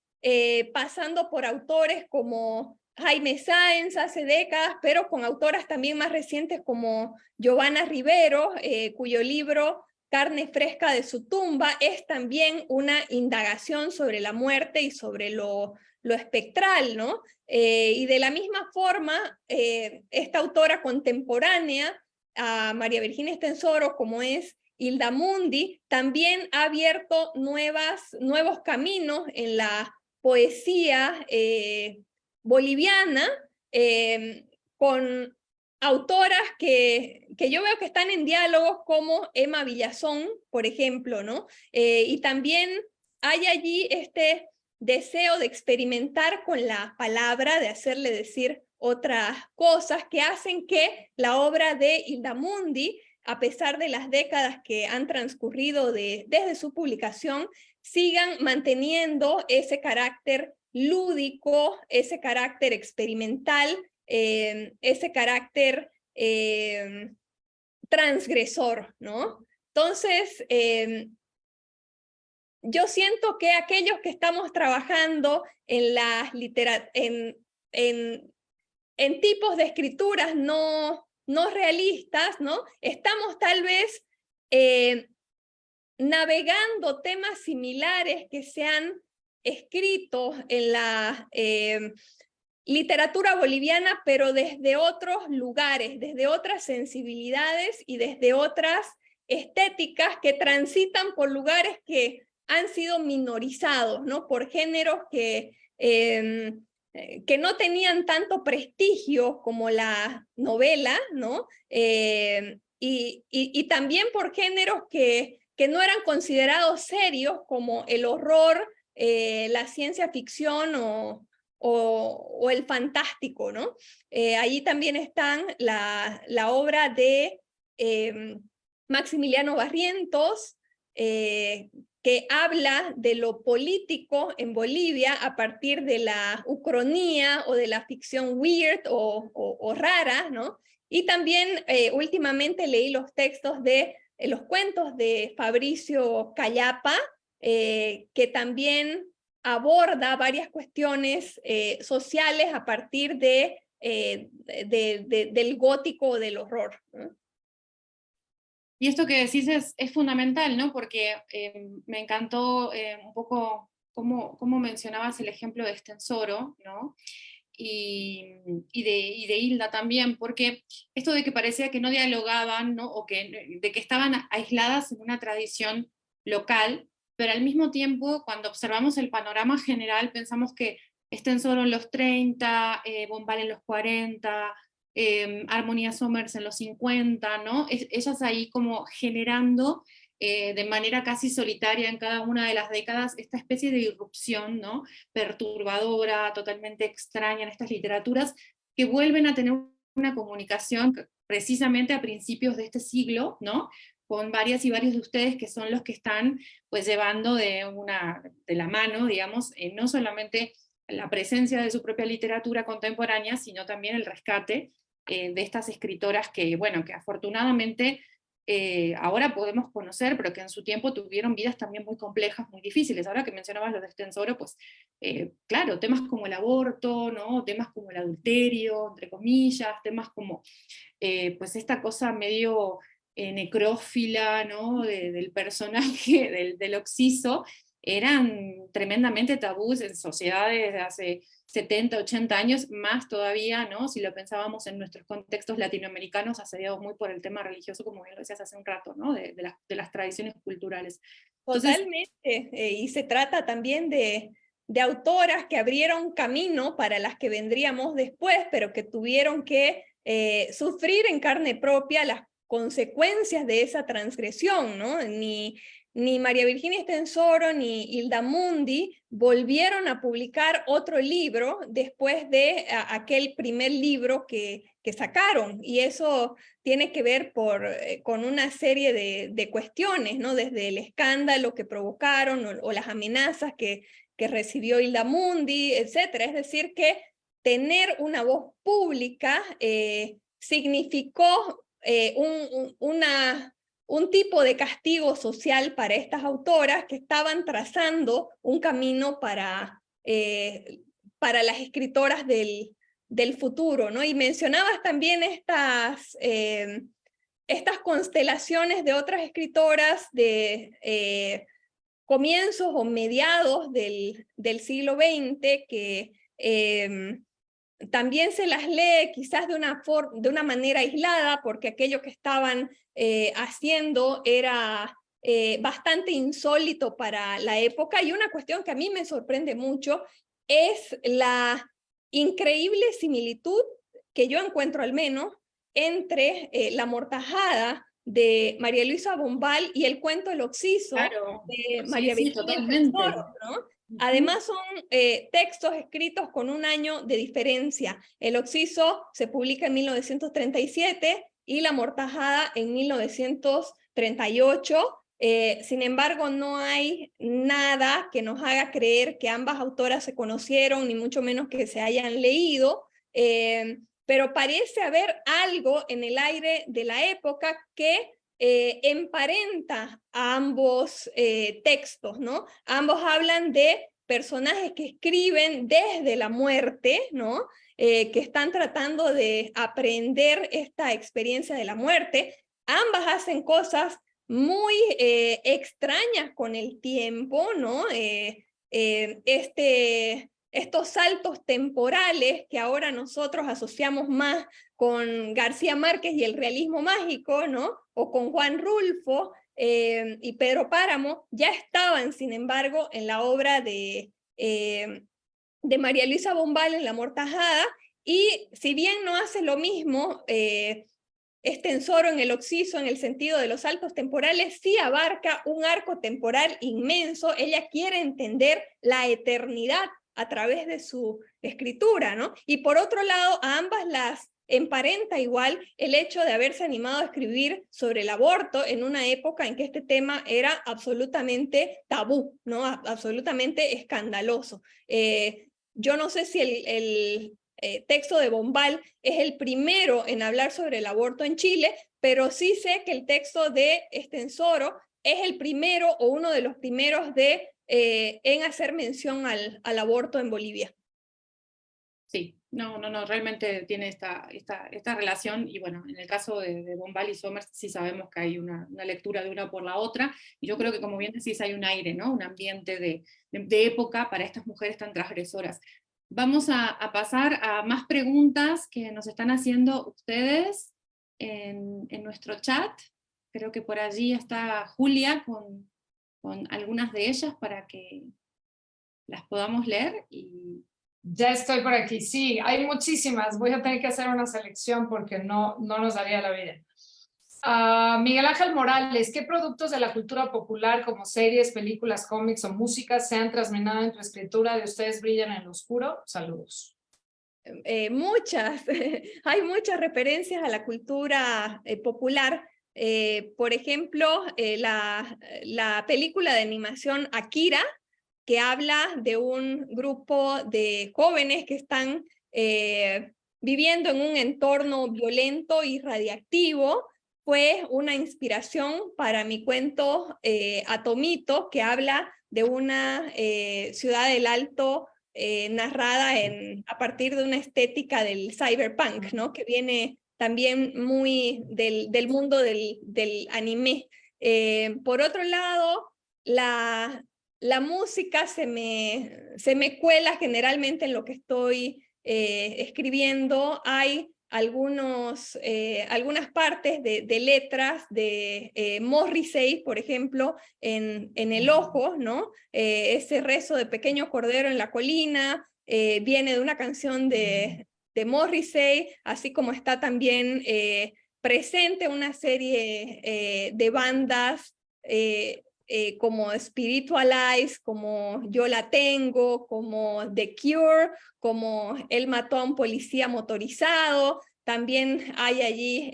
pasando por autores como Jaime Sáenz hace décadas, pero con autoras también más recientes como Giovanna Rivero, cuyo libro carne fresca de su tumba es también una indagación sobre la muerte y sobre lo espectral, ¿no? Y de la misma forma, esta autora contemporánea a María Virginia Estenssoro, como es Hilda Mundi, también ha abierto nuevos caminos en la poesía boliviana, con autoras que yo veo que están en diálogos como Emma Villazón, por ejemplo, ¿no? Y también hay allí este deseo de experimentar con la palabra, de hacerle decir otras cosas que hacen que la obra de Hilda Mundi, a pesar de las décadas que han transcurrido desde su publicación, sigan manteniendo ese carácter lúdico, ese carácter experimental, ese carácter transgresor, ¿no? Entonces, yo siento que aquellos que estamos trabajando en tipos de escrituras no realistas, ¿no? Estamos tal vez navegando temas similares que se han escrito en la literatura boliviana, pero desde otros lugares, desde otras sensibilidades y desde otras estéticas que transitan por lugares que han sido minorizados, ¿no? Por géneros que no tenían tanto prestigio como la novela, ¿no? Y también por géneros que no eran considerados serios, como el horror, la ciencia ficción o el fantástico, ¿no? Allí también están la obra de Maximiliano Barrientos, que habla de lo político en Bolivia a partir de la ucronía o de la ficción weird o rara, ¿no? Y también últimamente leí los textos de los cuentos de Fabricio Callapa, que también aborda varias cuestiones sociales a partir del gótico o del horror, ¿no? Y esto que decís es fundamental, ¿no? Porque me encantó un poco cómo mencionabas el ejemplo de Estenssoro, ¿no? Y de Hilda también, porque esto de que parecía que no dialogaban, ¿no? O de que estaban aisladas en una tradición local, pero al mismo tiempo, cuando observamos el panorama general, pensamos que Estenssoro en los 30, Bombal en los 40, Harmonia Somers en los 50, ¿no? Ellas ahí como generando de manera casi solitaria en cada una de las décadas esta especie de irrupción, ¿no? Perturbadora, totalmente extraña en estas literaturas, que vuelven a tener una comunicación precisamente a principios de este siglo, ¿no? Con varias y varios de ustedes que son los que están pues llevando de la mano, digamos, no solamente la presencia de su propia literatura contemporánea, sino también el rescate de estas escritoras que, bueno, que afortunadamente ahora podemos conocer, pero que en su tiempo tuvieron vidas también muy complejas, muy difíciles. Ahora que mencionabas lo de Estenssoro, pues claro, temas como el aborto, ¿no? Temas como el adulterio, entre comillas, temas como pues esta cosa medio necrófila, ¿no? Del personaje, del occiso, eran tremendamente tabús en sociedades de hace 70, 80 años, más todavía, ¿no? Si lo pensábamos en nuestros contextos latinoamericanos, asediados muy por el tema religioso, como bien lo decías hace un rato, ¿no? De las tradiciones culturales. Entonces, totalmente, y se trata también de autoras que abrieron camino para las que vendríamos después, pero que tuvieron que sufrir en carne propia las consecuencias de esa transgresión, ¿no? Ni María Virginia Estenssoro ni Hilda Mundi volvieron a publicar otro libro después de aquel primer libro que sacaron, y eso tiene que ver con una serie de cuestiones, ¿no? Desde el escándalo que provocaron o las amenazas que recibió Hilda Mundi, etc. Es decir, que tener una voz pública significó un tipo de castigo social para estas autoras que estaban trazando un camino para las escritoras del futuro, ¿no? Y mencionabas también estas constelaciones de otras escritoras de comienzos o mediados del siglo XX que también se las lee quizás de una manera aislada, porque aquello que estaban haciendo era bastante insólito para la época, y una cuestión que a mí me sorprende mucho es la increíble similitud que yo encuentro al menos entre La Amortajada de María Luisa Bombal y el cuento El Oxiso de María Virginia Tensoro, ¿no? Además son textos escritos con un año de diferencia. El Oxiso se publica en 1937 y La Amortajada en 1938. Sin embargo, no hay nada que nos haga creer que ambas autoras se conocieron, ni mucho menos que se hayan leído, pero parece haber algo en el aire de la época que emparenta a ambos textos, ¿no? Ambos hablan de personajes que escriben desde la muerte, ¿no? Que están tratando de aprender esta experiencia de la muerte. Ambas hacen cosas muy extrañas con el tiempo, ¿no? Estos saltos temporales que ahora nosotros asociamos más con García Márquez y el realismo mágico, ¿no? O con Juan Rulfo y Pedro Páramo, ya estaban, sin embargo, en la obra de María Luisa Bombal en La Amortajada, y si bien no hace lo mismo Tensoro en El Oxiso en el sentido de los saltos temporales, sí abarca un arco temporal inmenso. Ella quiere entender la eternidad a través de su escritura, ¿no? Y por otro lado, a ambas las emparenta igual el hecho de haberse animado a escribir sobre el aborto en una época en que este tema era absolutamente tabú, ¿no? Absolutamente escandaloso. Yo no sé si el texto de Bombal es el primero en hablar sobre el aborto en Chile, pero sí sé que el texto de Tensoro es el primero o uno de los primeros en hacer mención al aborto en Bolivia. Sí, no, realmente tiene esta relación, y bueno, en el caso de Bombal y Somers sí sabemos que hay una lectura de una por la otra, y yo creo que, como bien decís, hay un aire, ¿no? Un ambiente de época para estas mujeres tan transgresoras. Vamos a pasar a más preguntas que nos están haciendo ustedes en nuestro chat. Creo que por allí está Julia con algunas de ellas para que las podamos leer. Ya estoy por aquí, sí, hay muchísimas. Voy a tener que hacer una selección porque no nos daría la vida. Miguel Ángel Morales, ¿qué productos de la cultura popular como series, películas, cómics o música se han trasminado en tu escritura de Ustedes brillan en lo oscuro? Saludos. Muchas, hay muchas referencias a la cultura popular. Por ejemplo, la película de animación Akira, que habla de un grupo de jóvenes que están viviendo en un entorno violento y radiactivo, fue una inspiración para mi cuento Atomito, que habla de una ciudad del Alto narrada a partir de una estética del cyberpunk, ¿no? Que viene también muy del mundo del anime. Por otro lado, la música se me cuela generalmente en lo que estoy escribiendo. Hay algunas partes de letras de Morrissey, por ejemplo, en El Ojo, ¿no? Ese rezo de Pequeño Cordero en la Colina viene de una canción de Morrissey, así como está también presente una serie de bandas como Spiritualize, como Yo la Tengo, como The Cure, como Él mató a un policía motorizado. También hay allí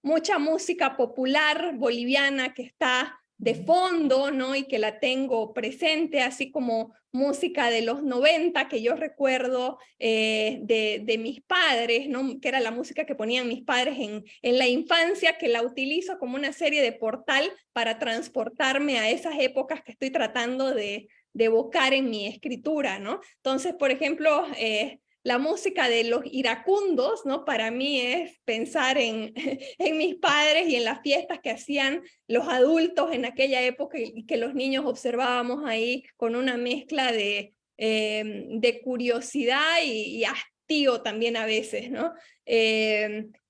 mucha música popular boliviana que está de fondo, ¿no? Y que la tengo presente, así como música de los 90 que yo recuerdo de mis padres, ¿no? Que era la música que ponían mis padres en la infancia, que la utilizo como una serie de portal para transportarme a esas épocas que estoy tratando de evocar en mi escritura, ¿no? Entonces, por ejemplo, la música de los iracundos, ¿no? Para mí es pensar en mis padres y en las fiestas que hacían los adultos en aquella época y que los niños observábamos ahí con una mezcla de curiosidad y hastío también a veces, ¿no?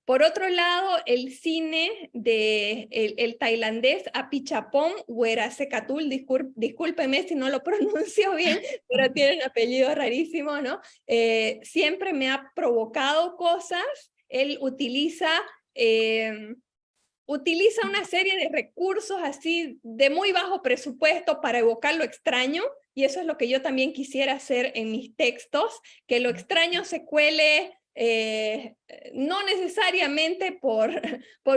Por otro lado, el cine de el tailandés Apichatpong Weerasethakul, discúlpeme si no lo pronuncio bien, pero tiene un apellido rarísimo, ¿no? Siempre me ha provocado cosas. Él utiliza una serie de recursos así de muy bajo presupuesto para evocar lo extraño, y eso es lo que yo también quisiera hacer en mis textos, que lo extraño se cuele no necesariamente por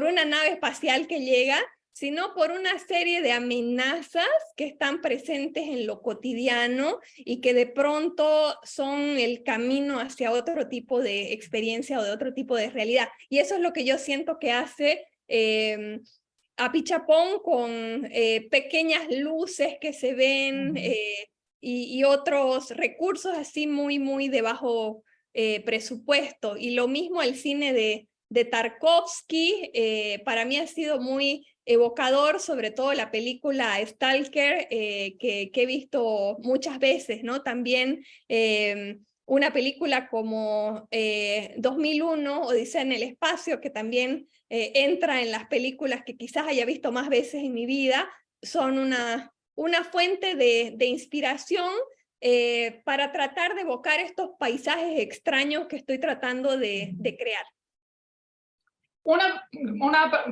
una nave espacial que llega, sino por una serie de amenazas que están presentes en lo cotidiano y que de pronto son el camino hacia otro tipo de experiencia o de otro tipo de realidad. Y eso es lo que yo siento que hace Apichatpong con pequeñas luces que se ven y otros recursos así muy de bajo presupuesto. Y lo mismo el cine de Tarkovsky, para mí ha sido muy evocador, sobre todo la película Stalker, que he visto muchas veces, ¿no? También una película como 2001, Odisea en el espacio, que también entra en las películas que quizás haya visto más veces en mi vida, son una fuente de inspiración para tratar de evocar estos paisajes extraños que estoy tratando de crear. Una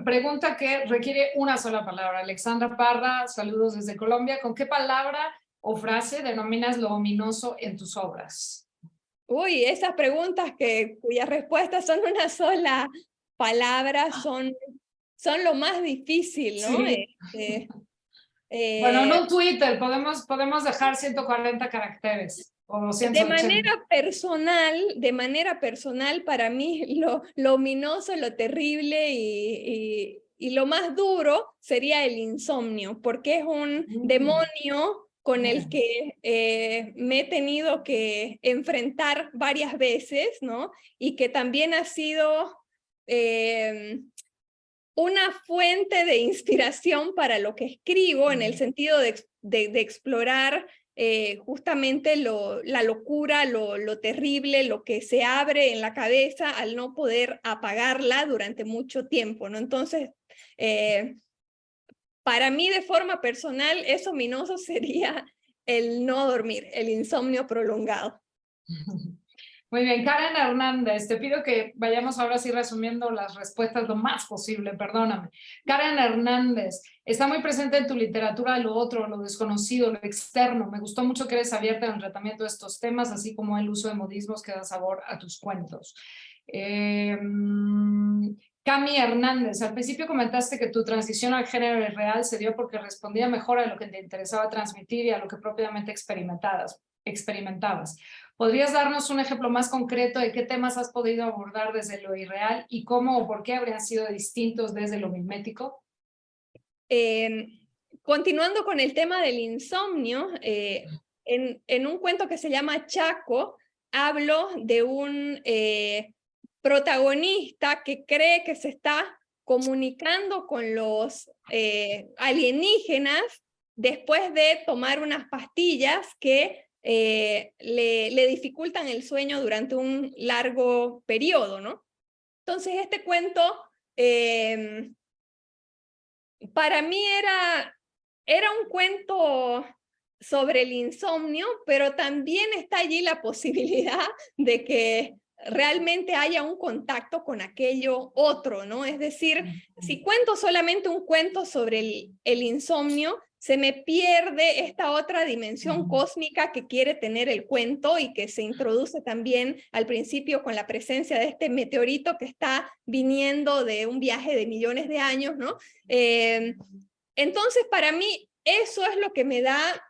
pregunta que requiere una sola palabra. Alexandra Parra, saludos desde Colombia. ¿Con qué palabra o frase denominas lo ominoso en tus obras? Uy, esas preguntas cuyas respuestas son una sola palabra son lo más difícil, ¿no? Sí. Bueno, en un Twitter podemos dejar 140 caracteres. O 280. De manera personal, para mí lo ominoso, lo terrible y lo más duro sería el insomnio, porque es un demonio con el que me he tenido que enfrentar varias veces, ¿no? Y que también ha sido una fuente de inspiración para lo que escribo, en el sentido de explorar justamente la locura, lo terrible, lo que se abre en la cabeza al no poder apagarla durante mucho tiempo, ¿no? Entonces, para mí de forma personal, eso ominoso sería el no dormir, el insomnio prolongado. Muy bien, Karen Hernández, te pido que vayamos ahora sí resumiendo las respuestas lo más posible, perdóname. Karen Hernández, está muy presente en tu literatura lo otro, lo desconocido, lo externo. Me gustó mucho que eres abierta en el tratamiento de estos temas, así como el uso de modismos que da sabor a tus cuentos. Cami Hernández, al principio comentaste que tu transición al género irreal se dio porque respondía mejor a lo que te interesaba transmitir y a lo que propiamente experimentabas. ¿Podrías darnos un ejemplo más concreto de qué temas has podido abordar desde lo irreal y cómo o por qué habrían sido distintos desde lo mimético? Continuando con el tema del insomnio, en un cuento que se llama Chaco, hablo de un protagonista que cree que se está comunicando con los alienígenas después de tomar unas pastillas que le dificultan el sueño durante un largo periodo, ¿no? Entonces este cuento para mí era un cuento sobre el insomnio, pero también está allí la posibilidad de que realmente haya un contacto con aquello otro, ¿no? Es decir, si cuento solamente un cuento sobre el insomnio, se me pierde esta otra dimensión cósmica que quiere tener el cuento y que se introduce también al principio con la presencia de este meteorito que está viniendo de un viaje de millones de años, ¿no? Entonces, para mí, eso es lo que me da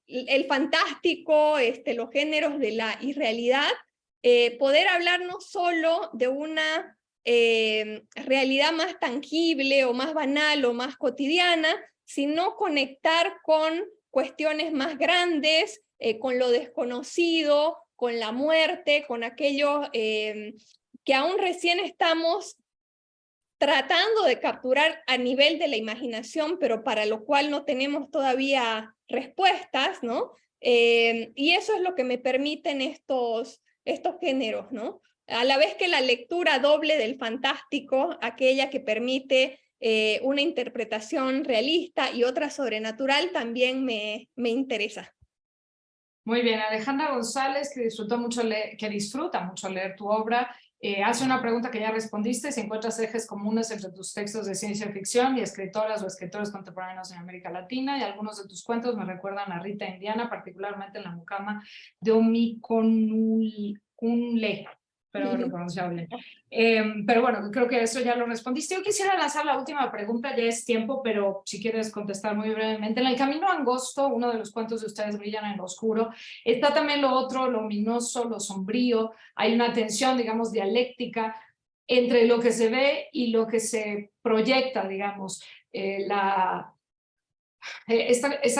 el fantástico, los géneros de la irrealidad, poder hablar no solo de una realidad más tangible o más banal o más cotidiana, sino conectar con cuestiones más grandes, con lo desconocido, con la muerte, con aquello que aún recién estamos tratando de capturar a nivel de la imaginación, pero para lo cual no tenemos todavía respuestas, ¿no? Y eso es lo que me permiten estos géneros, ¿no? A la vez que la lectura doble del fantástico, aquella que permite una interpretación realista y otra sobrenatural, también me interesa. Muy bien, Alejandra González, que disfruta mucho leer tu obra, hace una pregunta que ya respondiste: si encuentras ejes comunes entre tus textos de ciencia ficción y escritoras o escritores contemporáneos en América Latina, y algunos de tus cuentos me recuerdan a Rita Indiana, particularmente en la mucama de Omiconule, pero lo pronunciaba bien. Pero bueno, creo que eso ya lo respondiste. Yo quisiera lanzar la última pregunta, ya es tiempo, pero si quieres contestar muy brevemente. En El Camino Angosto, uno de los cuentos de Ustedes brillan en lo oscuro, está también lo otro, lo ominoso, lo sombrío. Hay una tensión, digamos, dialéctica entre lo que se ve y lo que se proyecta, digamos. Esta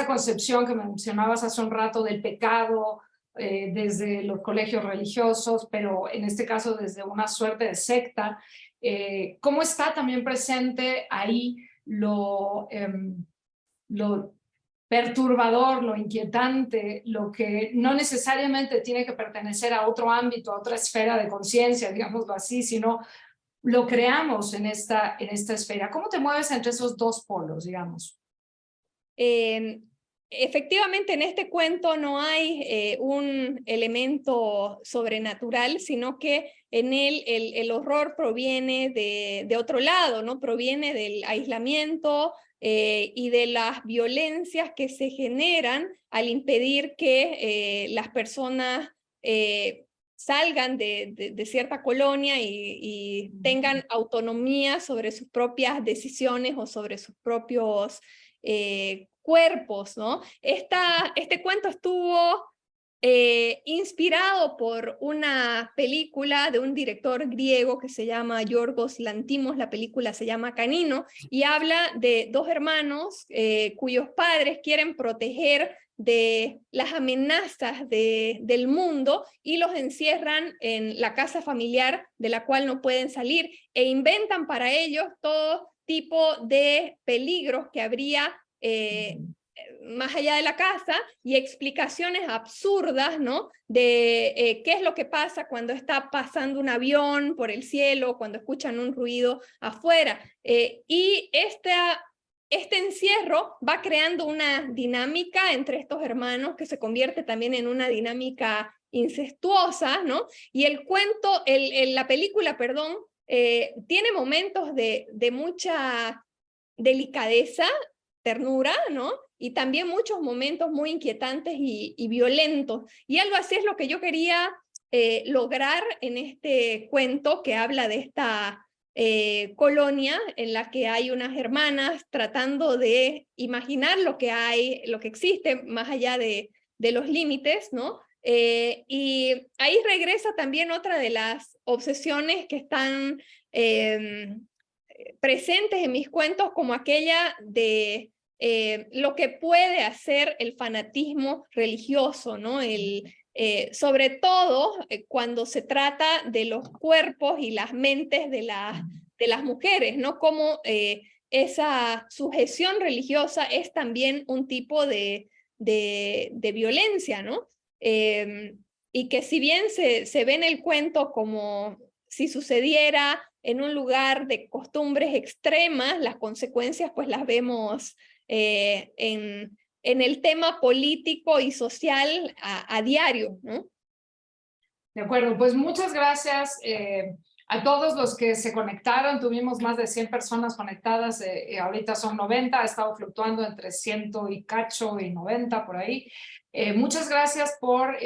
concepción que mencionabas hace un rato del pecado, desde los colegios religiosos, pero en este caso desde una suerte de secta, ¿cómo está también presente ahí lo perturbador, lo inquietante, lo que no necesariamente tiene que pertenecer a otro ámbito, a otra esfera de conciencia, digámoslo así, sino lo creamos en esta esfera? ¿Cómo te mueves entre esos dos polos, digamos? Efectivamente, en este cuento no hay un elemento sobrenatural, sino que en él el horror proviene de otro lado, ¿no? Proviene del aislamiento y de las violencias que se generan al impedir que las personas salgan de cierta colonia y tengan autonomía sobre sus propias decisiones o sobre sus propios cuerpos, ¿no? Este cuento estuvo inspirado por una película de un director griego que se llama Yorgos Lanthimos. La película se llama Canino y habla de dos hermanos cuyos padres quieren proteger de las amenazas del mundo y los encierran en la casa familiar de la cual no pueden salir, e inventan para ellos todo tipo de peligros que habría más allá de la casa, y explicaciones absurdas, ¿no? De qué es lo que pasa cuando está pasando un avión por el cielo, cuando escuchan un ruido afuera. Y este encierro va creando una dinámica entre estos hermanos que se convierte también en una dinámica incestuosa, ¿no? Y el cuento, la película, perdón, tiene momentos de mucha delicadeza, ternura, ¿no? Y también muchos momentos muy inquietantes y violentos. Y algo así es lo que yo quería lograr en este cuento, que habla de esta colonia en la que hay unas hermanas tratando de imaginar lo que hay, lo que existe más allá de los límites, ¿no? Y ahí regresa también otra de las obsesiones que están presentes en mis cuentos, como aquella de lo que puede hacer el fanatismo religioso, ¿no? Sobre todo cuando se trata de los cuerpos y las mentes de las mujeres, ¿no? Como esa sujeción religiosa es también un tipo de violencia, ¿no? Y que si bien se ve en el cuento como si sucediera en un lugar de costumbres extremas, las consecuencias pues las vemos en el tema político y social a diario, ¿no? De acuerdo, pues muchas gracias a todos los que se conectaron. Tuvimos más de 100 personas conectadas, ahorita son 90, ha estado fluctuando entre 100 y cacho y 90 por ahí. Muchas gracias por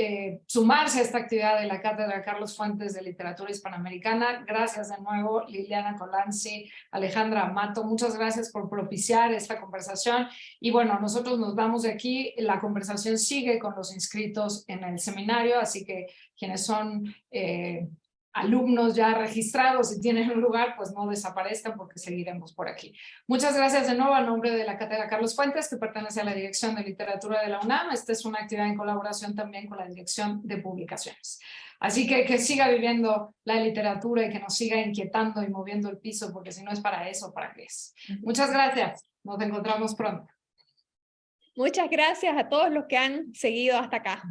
sumarse a esta actividad de la Cátedra Carlos Fuentes de Literatura Hispanoamericana. Gracias de nuevo, Liliana Colanzi, Alejandra Amato. Muchas gracias por propiciar esta conversación. Y bueno, nosotros nos vamos de aquí. La conversación sigue con los inscritos en el seminario, así que quienes son alumnos ya registrados y tienen un lugar, pues no desaparezcan porque seguiremos por aquí. Muchas gracias de nuevo a nombre de la Cátedra Carlos Fuentes, que pertenece a la Dirección de Literatura de la UNAM. Esta es una actividad en colaboración también con la Dirección de Publicaciones. Así que siga viviendo la literatura y que nos siga inquietando y moviendo el piso, porque si no es para eso, ¿para qué es? Muchas gracias. Nos encontramos pronto. Muchas gracias a todos los que han seguido hasta acá.